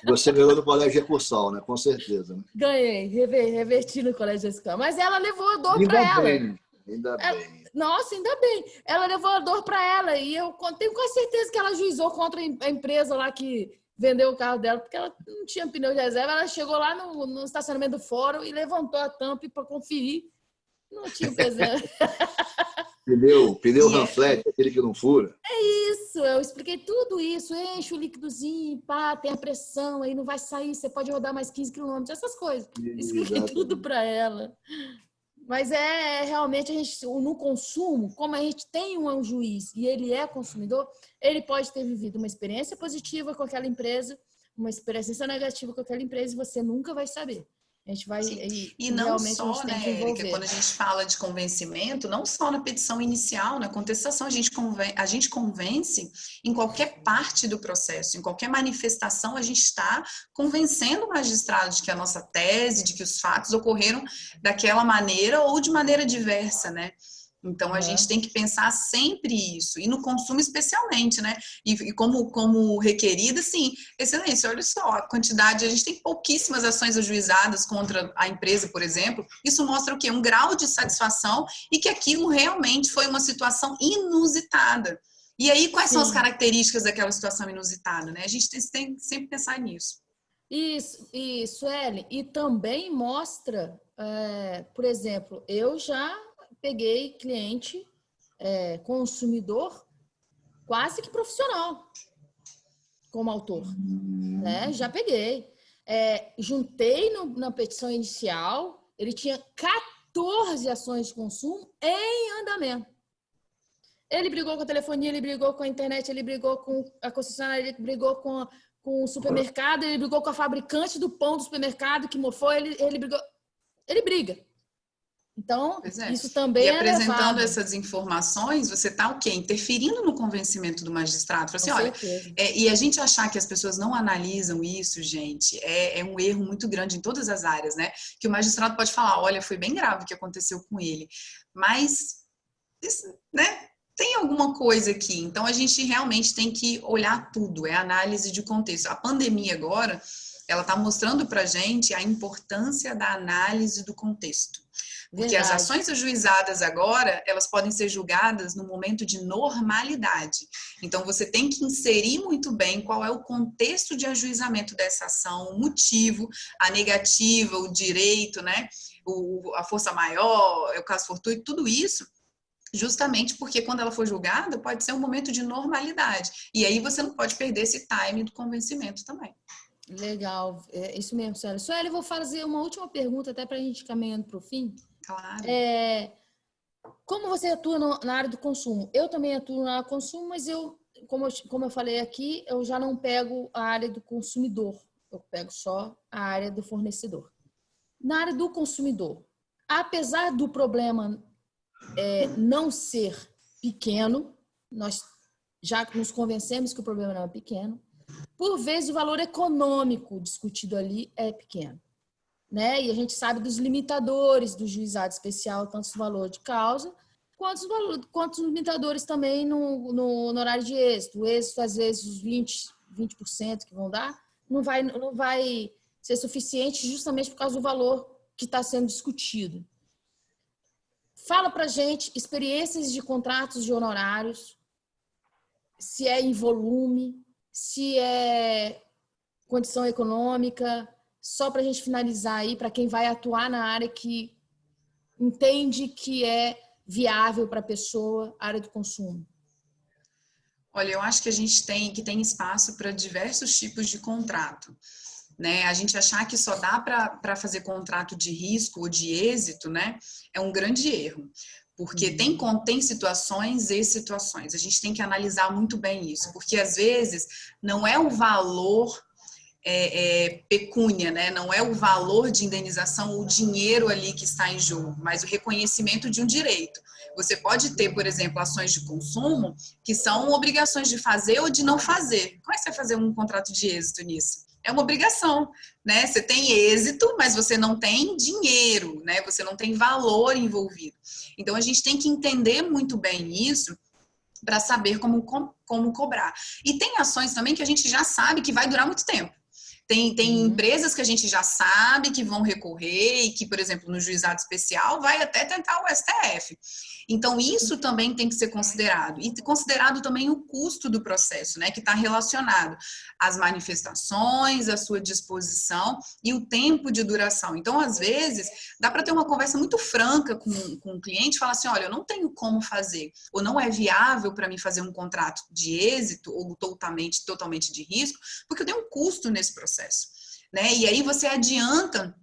Speaker 5: Você ganhou no colégio de recursal, né? Com certeza. Né?
Speaker 1: Ganhei, reverti no colégio de recursal. Mas ela levou a dor para ela.
Speaker 5: Ainda bem.
Speaker 1: Nossa, ainda bem. Ela levou a dor para ela. E eu tenho quase certeza que ela ajuizou contra a empresa lá que vendeu o carro dela, porque ela não tinha pneu de reserva. Ela chegou lá no estacionamento do fórum e levantou a tampa para conferir. Não tinha presente.
Speaker 5: Pneu Ranflet, aquele que não fura.
Speaker 1: Isso, eu expliquei tudo isso. Enche o líquidozinho, pá, tem a pressão, aí não vai sair, você pode rodar mais 15 quilômetros, essas coisas. Expliquei tudo para ela. Mas realmente a gente, no consumo, como a gente tem um juiz e ele é consumidor, ele pode ter vivido uma experiência positiva com aquela empresa, uma experiência negativa com aquela empresa e você nunca vai saber. A gente vai
Speaker 2: e não só, né, Érica, quando a gente fala de convencimento, não só na petição inicial, na contestação, a gente convence em qualquer parte do processo, em qualquer manifestação, a gente está convencendo o magistrado de que a nossa tese, de que os fatos ocorreram daquela maneira ou de maneira diversa, né? Então, a gente tem que pensar sempre isso, e no consumo especialmente, né? E como requerida, sim, excelência, olha só, a quantidade, a gente tem pouquíssimas ações ajuizadas contra a empresa, por exemplo, isso mostra o quê? Um grau de satisfação e que aquilo realmente foi uma situação inusitada. E aí, quais são as características daquela situação inusitada, né? A gente tem que sempre pensar nisso.
Speaker 1: Isso, Ellen, e também mostra, por exemplo, eu já peguei cliente, consumidor, quase que profissional, como autor. Né? Já peguei. Juntei na petição inicial, ele tinha 14 ações de consumo em andamento. Ele brigou com a telefonia, ele brigou com a internet, ele brigou com a concessionária, ele brigou com o supermercado, ele brigou com a fabricante do pão do supermercado que mofou, ele brigou. Ele briga. Então, isso também
Speaker 2: e apresentando
Speaker 1: levado.
Speaker 2: Essas informações, você está o quê? Interferindo no convencimento do magistrado. Assim, olha, e a gente achar que as pessoas não analisam isso, gente, é um erro muito grande em todas as áreas, né? Que o magistrado pode falar, olha, foi bem grave o que aconteceu com ele, mas, né? Tem alguma coisa aqui. Então, a gente realmente tem que olhar tudo, análise de contexto. A pandemia agora, ela está mostrando para a gente a importância da análise do contexto. Porque
Speaker 1: Verdade.
Speaker 2: as ações ajuizadas agora, elas podem ser julgadas no momento de normalidade. Então, você tem que inserir muito bem qual é o contexto de ajuizamento dessa ação, o motivo, a negativa, o direito, né? A força maior, o caso fortuito, tudo isso, justamente porque quando ela for julgada, pode ser um momento de normalidade. E aí você não pode perder esse time do convencimento também.
Speaker 1: Legal, é isso mesmo, Sueli. Sueli, eu vou fazer uma última pergunta, até para a gente ir caminhando para o fim.
Speaker 2: Claro.
Speaker 1: Como você atua na área do consumo? Eu também atuo na área do consumo, mas como eu falei aqui, eu já não pego a área do consumidor, eu pego só a área do fornecedor. Na área do consumidor, apesar do problema não ser pequeno, nós já nos convencemos que o problema não é pequeno, por vezes o valor econômico discutido ali é pequeno, né? E a gente sabe dos limitadores do juizado especial, tanto o valor de causa, quanto os limitadores também no horário de êxito. O êxito, às vezes, os 20% que vão dar, não vai ser suficiente justamente por causa do valor que está sendo discutido. Fala pra gente experiências de contratos de honorários, se é em volume, se é condição econômica, só para a gente finalizar aí, para quem vai atuar na área que entende que é viável para a pessoa, a área do consumo.
Speaker 2: Olha, eu acho que a gente tem espaço para diversos tipos de contrato. Né? A gente achar que só dá para fazer contrato de risco ou de êxito, né, é um grande erro. Porque tem situações e situações. A gente tem que analisar muito bem isso. Porque, às vezes, não é o valor pecúnia, né? Não é o valor de indenização, o dinheiro ali que está em jogo, mas o reconhecimento de um direito. Você pode ter, por exemplo, ações de consumo que são obrigações de fazer ou de não fazer. Como é que você vai fazer um contrato de êxito nisso? É uma obrigação, né? Você tem êxito, mas você não tem dinheiro, né? Você não tem valor envolvido. Então, a gente tem que entender muito bem isso para saber como cobrar. E tem ações também que a gente já sabe que vai durar muito tempo. Tem empresas que a gente já sabe que vão recorrer e que, por exemplo, no juizado especial vai até tentar o STF. Então, isso também tem que ser considerado. E considerado também o custo do processo, né? Que está relacionado às manifestações, à sua disposição e o tempo de duração. Então, às vezes, dá para ter uma conversa muito franca com o cliente e falar assim, olha, eu não tenho como fazer, ou não é viável para mim fazer um contrato de êxito ou totalmente de risco, porque eu tenho um custo nesse processo. Né? E aí você adianta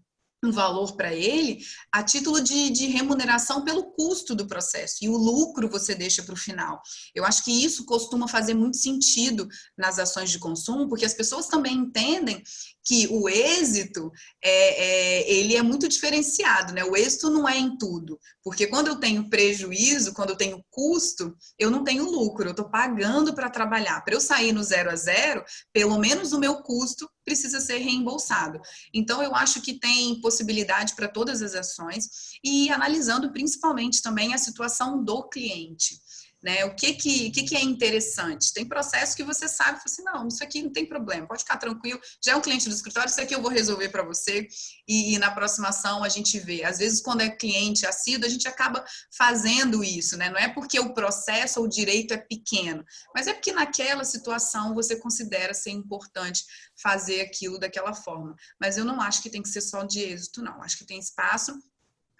Speaker 2: um valor para ele a título de remuneração pelo custo do processo. E o lucro você deixa para o final. Eu acho que isso costuma fazer muito sentido nas ações de consumo, porque as pessoas também entendem que o êxito ele é muito diferenciado, né? O êxito não é em tudo, porque quando eu tenho prejuízo, quando eu tenho custo, eu não tenho lucro, eu estou pagando para trabalhar. Para eu sair no 0 a 0, pelo menos o meu custo precisa ser reembolsado. Então, eu acho que tem possibilidade para todas as ações e analisando principalmente também a situação do cliente. Né? O que é interessante? Tem processo que você sabe, assim, não, isso aqui não tem problema, pode ficar tranquilo, já é um cliente do escritório, isso aqui eu vou resolver para você e na próxima ação a gente vê. Às vezes, quando é cliente assíduo, a gente acaba fazendo isso, né? Não é porque o processo ou o direito é pequeno, mas é porque naquela situação você considera ser importante fazer aquilo daquela forma. Mas eu não acho que tem que ser só de êxito, não. Acho que tem espaço.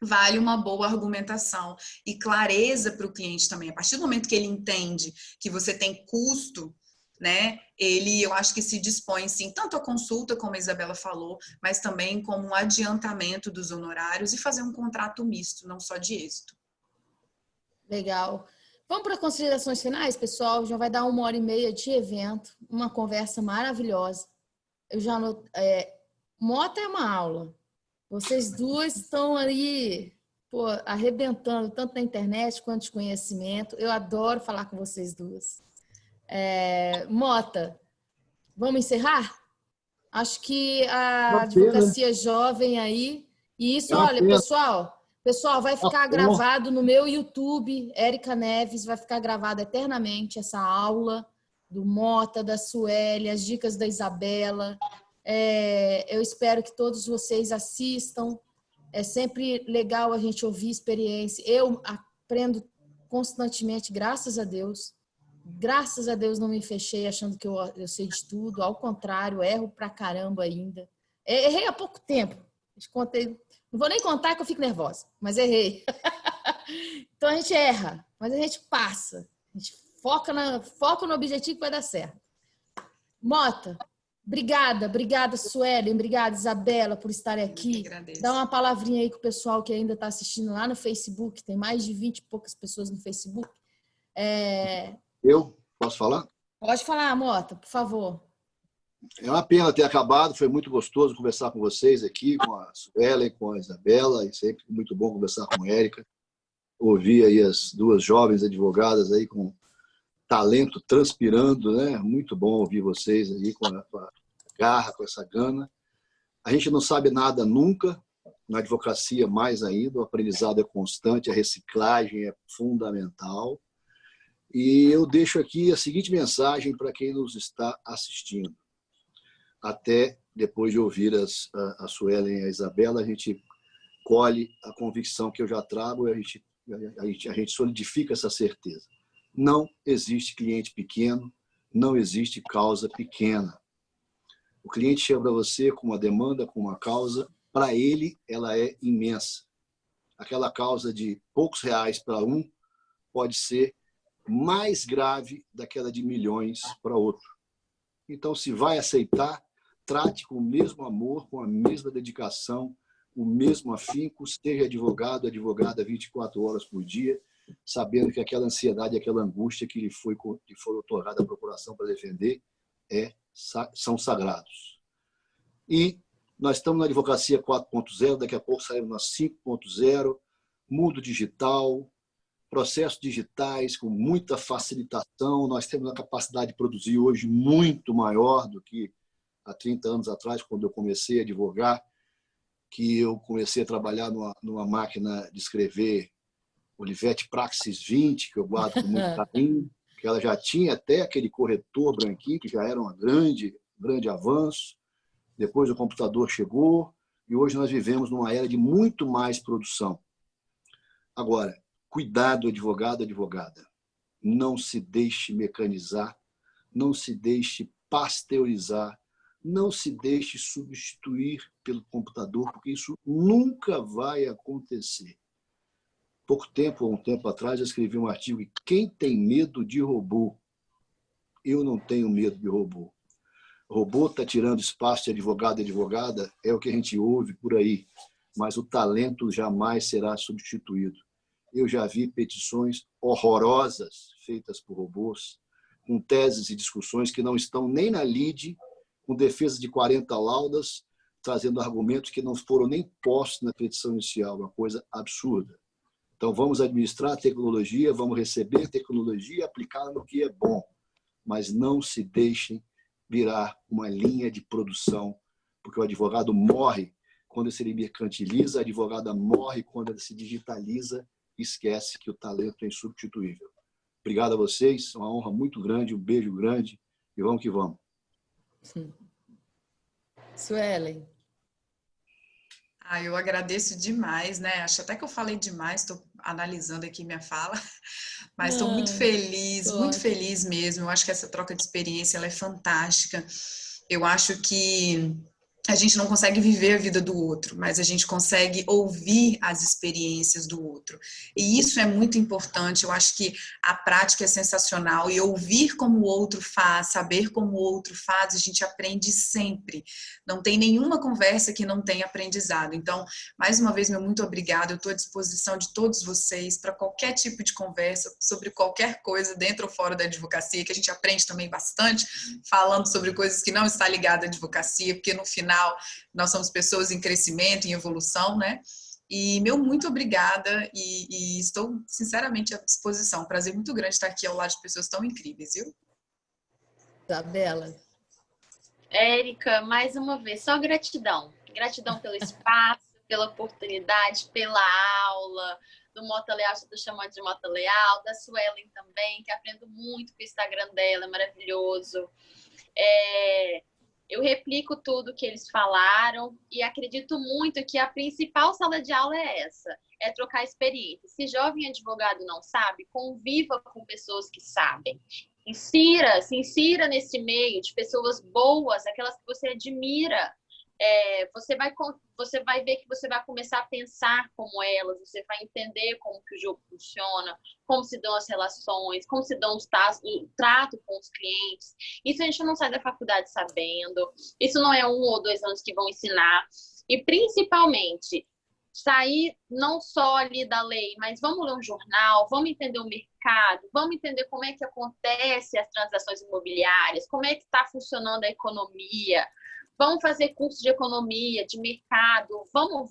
Speaker 2: Vale uma boa argumentação e clareza para o cliente também. A partir do momento que ele entende que você tem custo, né, eu acho que se dispõe, sim, tanto a consulta, como a Isabela falou, mas também como um adiantamento dos honorários e fazer um contrato misto, não só de êxito.
Speaker 1: Legal. Vamos para considerações finais, pessoal? Já vai dar 1h30 de evento, uma conversa maravilhosa. Eu já Mota é uma aula. Vocês duas estão aí, arrebentando, tanto na internet quanto de conhecimento. Eu adoro falar com vocês duas. Mota, vamos encerrar? Acho que a advocacia jovem aí... E isso, olha, pessoal, vai ficar gravado no meu YouTube, Érica Neves, vai ficar gravado eternamente essa aula do Mota, da Sueli, as dicas da Isabela. Eu espero que todos vocês assistam. É sempre legal a gente ouvir experiência. Eu aprendo constantemente, graças a Deus. Graças a Deus não me fechei achando que eu sei de tudo. Ao contrário, erro pra caramba ainda. Errei há pouco tempo. Contei, não vou nem contar que eu fico nervosa, mas errei. Então a gente erra, mas a gente passa. A gente foca no objetivo que vai dar certo. Mota, obrigada, Suelen, obrigada, Isabela, por estarem aqui. Dá uma palavrinha aí com o pessoal que ainda está assistindo lá no Facebook. Tem mais de 20 e poucas pessoas no Facebook.
Speaker 5: Eu posso falar?
Speaker 1: Pode falar, Mota, por favor.
Speaker 5: É uma pena ter acabado, foi muito gostoso conversar com vocês aqui, com a Suelen, com a Isabela, e sempre muito bom conversar com a Érica. Ouvir aí as duas jovens advogadas aí com talento transpirando, né? Muito bom ouvir vocês aí com a garra, com essa gana. A gente não sabe nada nunca, na advocacia mais ainda, o aprendizado é constante, a reciclagem é fundamental. E eu deixo aqui a seguinte mensagem para quem nos está assistindo. Até depois de ouvir a Suelen e a Isabela, a gente colhe a convicção que eu já trago e a gente solidifica essa certeza. Não existe cliente pequeno, não existe causa pequena. O cliente chega para você com uma demanda, com uma causa, para ele ela é imensa. Aquela causa de poucos reais para um pode ser mais grave daquela de milhões para outro. Então, se vai aceitar, trate com o mesmo amor, com a mesma dedicação, o mesmo afinco, seja advogado, advogada 24 horas por dia, sabendo que aquela ansiedade, aquela angústia que lhe foi otorgada a procuração para defender são sagrados. E nós estamos na advocacia 4.0, daqui a pouco saímos na 5.0, mundo digital, processos digitais com muita facilitação. Nós temos a capacidade de produzir hoje muito maior do que há 30 anos atrás, quando eu comecei a advogar, que eu comecei a trabalhar numa máquina de escrever Olivetti Praxis 20, que eu guardo com muito carinho, que ela já tinha até aquele corretor branquinho, que já era um grande avanço. Depois o computador chegou e hoje nós vivemos numa era de muito mais produção. Agora, cuidado, advogado, advogada. Não se deixe mecanizar, não se deixe pasteurizar, não se deixe substituir pelo computador, porque isso nunca vai acontecer. Um tempo atrás, eu escrevi um artigo e quem tem medo de robô? Eu não tenho medo de robô. O robô está tirando espaço de advogado e advogada, é o que a gente ouve por aí, mas o talento jamais será substituído. Eu já vi petições horrorosas feitas por robôs, com teses e discussões que não estão nem na lide, com defesa de 40 laudas, trazendo argumentos que não foram nem postos na petição inicial, uma coisa absurda. Então, vamos administrar a tecnologia, vamos receber a tecnologia e aplicá-la no que é bom, mas não se deixem virar uma linha de produção, porque o advogado morre quando ele se mercantiliza, a advogada morre quando ele se digitaliza e esquece que o talento é insubstituível. Obrigado a vocês, uma honra muito grande, um beijo grande e vamos que vamos.
Speaker 1: Suelen.
Speaker 2: Eu agradeço demais, né? Acho até que eu falei demais, estou analisando aqui minha fala, mas estou muito feliz mesmo. Eu acho que essa troca de experiência ela é fantástica. Eu acho que a gente não consegue viver a vida do outro, mas a gente consegue ouvir as experiências do outro. E isso é muito importante. Eu acho que a prática é sensacional e ouvir como o outro faz, saber como o outro faz, a gente aprende sempre. Não tem nenhuma conversa que não tenha aprendizado. Então, mais uma vez, meu muito obrigada. Eu estou à disposição de todos vocês para qualquer tipo de conversa sobre qualquer coisa dentro ou fora da advocacia, que a gente aprende também bastante, falando sobre coisas que não estão ligadas à advocacia, porque no final nós somos pessoas em crescimento, em evolução, né? E meu muito obrigada e estou sinceramente à disposição. Prazer muito grande estar aqui ao lado de pessoas tão incríveis, viu?
Speaker 1: Isabela.
Speaker 4: Érica, mais uma vez, só gratidão. Gratidão pelo espaço, pela oportunidade, pela aula, do Mota Leal, estou chamando de Mota Leal, da Suelen também, que aprendo muito com o Instagram dela, é maravilhoso. Eu Eu replico tudo que eles falaram e acredito muito que a principal sala de aula é essa, é trocar experiência. Se jovem advogado não sabe, conviva com pessoas que sabem. Se insira nesse meio de pessoas boas, aquelas que você admira. Você vai ver que você vai começar a pensar como elas, você vai entender como que o jogo funciona, como se dão as relações, como se dão o trato com os clientes. Isso a gente não sai da faculdade sabendo, isso não é 1 ou 2 anos que vão ensinar. E principalmente, sair não só ali da lei, mas vamos ler um jornal, vamos entender o mercado, vamos entender como é que acontece as transações imobiliárias, como é que está funcionando a economia. Vamos fazer curso de economia, de mercado, vamos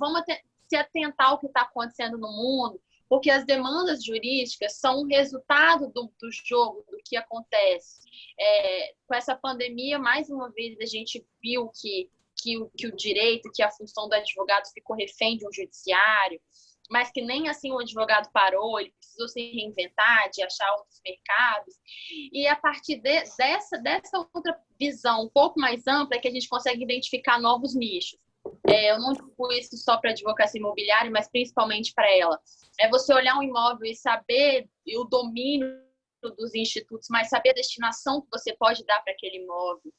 Speaker 4: se atentar ao que está acontecendo no mundo, porque as demandas jurídicas são um resultado do jogo, do que acontece. Com essa pandemia, mais uma vez, a gente viu que o direito, que a função do advogado ficou refém de um judiciário, mas que nem assim o advogado parou, ele precisou se reinventar, de achar outros mercados. E a partir dessa outra visão um pouco mais ampla é que a gente consegue identificar novos nichos. Eu não digo isso só para a advocacia imobiliária, mas principalmente para ela. É você olhar um imóvel e saber o domínio dos institutos, mas saber a destinação que você pode dar para aquele imóvel,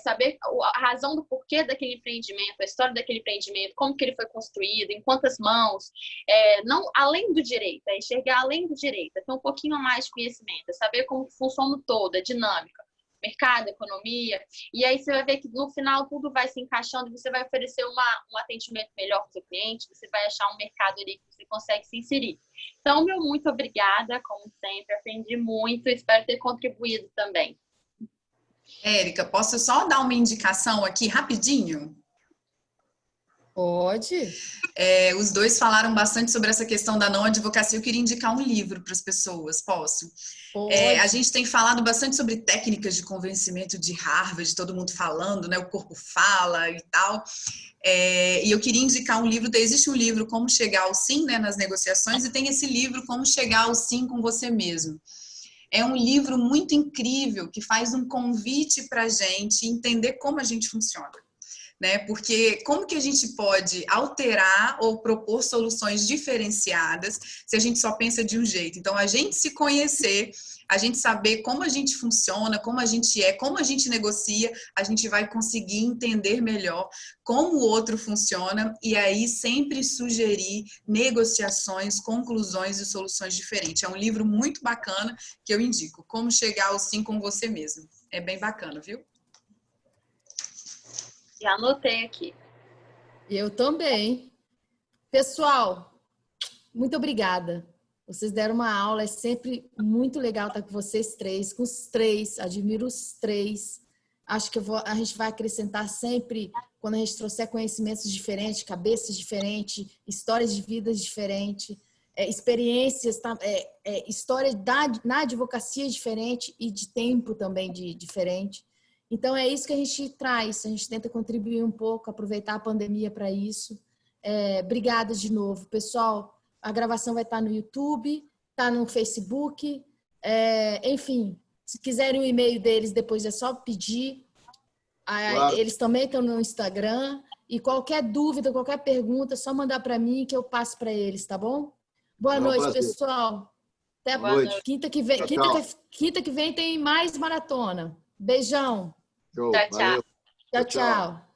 Speaker 4: saber a razão do porquê daquele empreendimento, a história daquele empreendimento, como que ele foi construído, em quantas mãos, não além do direito, enxergar além do direito, ter um pouquinho a mais de conhecimento, saber como funciona o todo, a dinâmica, mercado, economia, e aí você vai ver que no final tudo vai se encaixando e você vai oferecer um atendimento melhor para o seu cliente, você vai achar um mercado ali que você consegue se inserir. Então, meu muito obrigada, como sempre, aprendi muito, espero ter contribuído também.
Speaker 2: Érica, posso só dar uma indicação aqui rapidinho?
Speaker 1: Pode.
Speaker 2: Os dois falaram bastante sobre essa questão da não advocacia. Eu queria indicar um livro para as pessoas, posso? A gente tem falado bastante sobre técnicas de convencimento de Harvard, todo mundo falando, né? O corpo fala e tal. E eu queria indicar um livro. Existe um livro Como Chegar ao Sim, né, nas negociações, e tem esse livro Como Chegar ao Sim com Você Mesmo. É um livro muito incrível que faz um convite para a gente entender como a gente funciona. Né? Porque como que a gente pode alterar ou propor soluções diferenciadas se a gente só pensa de um jeito? Então, a gente se conhecer, a gente saber como a gente funciona, como a gente como a gente negocia, a gente vai conseguir entender melhor como o outro funciona e aí sempre sugerir negociações, conclusões e soluções diferentes. É um livro muito bacana que eu indico. Como Chegar ao Sim com Você Mesmo. É bem bacana, viu?
Speaker 4: Já anotei aqui.
Speaker 1: Eu também. Pessoal, muito obrigada. Vocês deram uma aula, é sempre muito legal estar com vocês três, com os três, admiro os três. Acho que a gente vai acrescentar sempre, quando a gente trouxer conhecimentos diferentes, cabeças diferentes, histórias de vidas diferentes, experiências, história na advocacia diferente e de tempo também diferente. Então, é isso que a gente traz, a gente tenta contribuir um pouco, aproveitar a pandemia para isso. Obrigada de novo. Pessoal, a gravação vai estar no YouTube, está no Facebook, enfim, se quiserem o e-mail deles, depois é só pedir. Claro. Eles também estão no Instagram, e qualquer dúvida, qualquer pergunta, é só mandar para mim que eu passo para eles, tá bom? Boa noite, pessoal. Até a próxima. Quinta que vem. Quinta que vem tem mais maratona. Beijão.
Speaker 5: Show.
Speaker 4: Tchau, tchau.
Speaker 1: Tchau, tchau.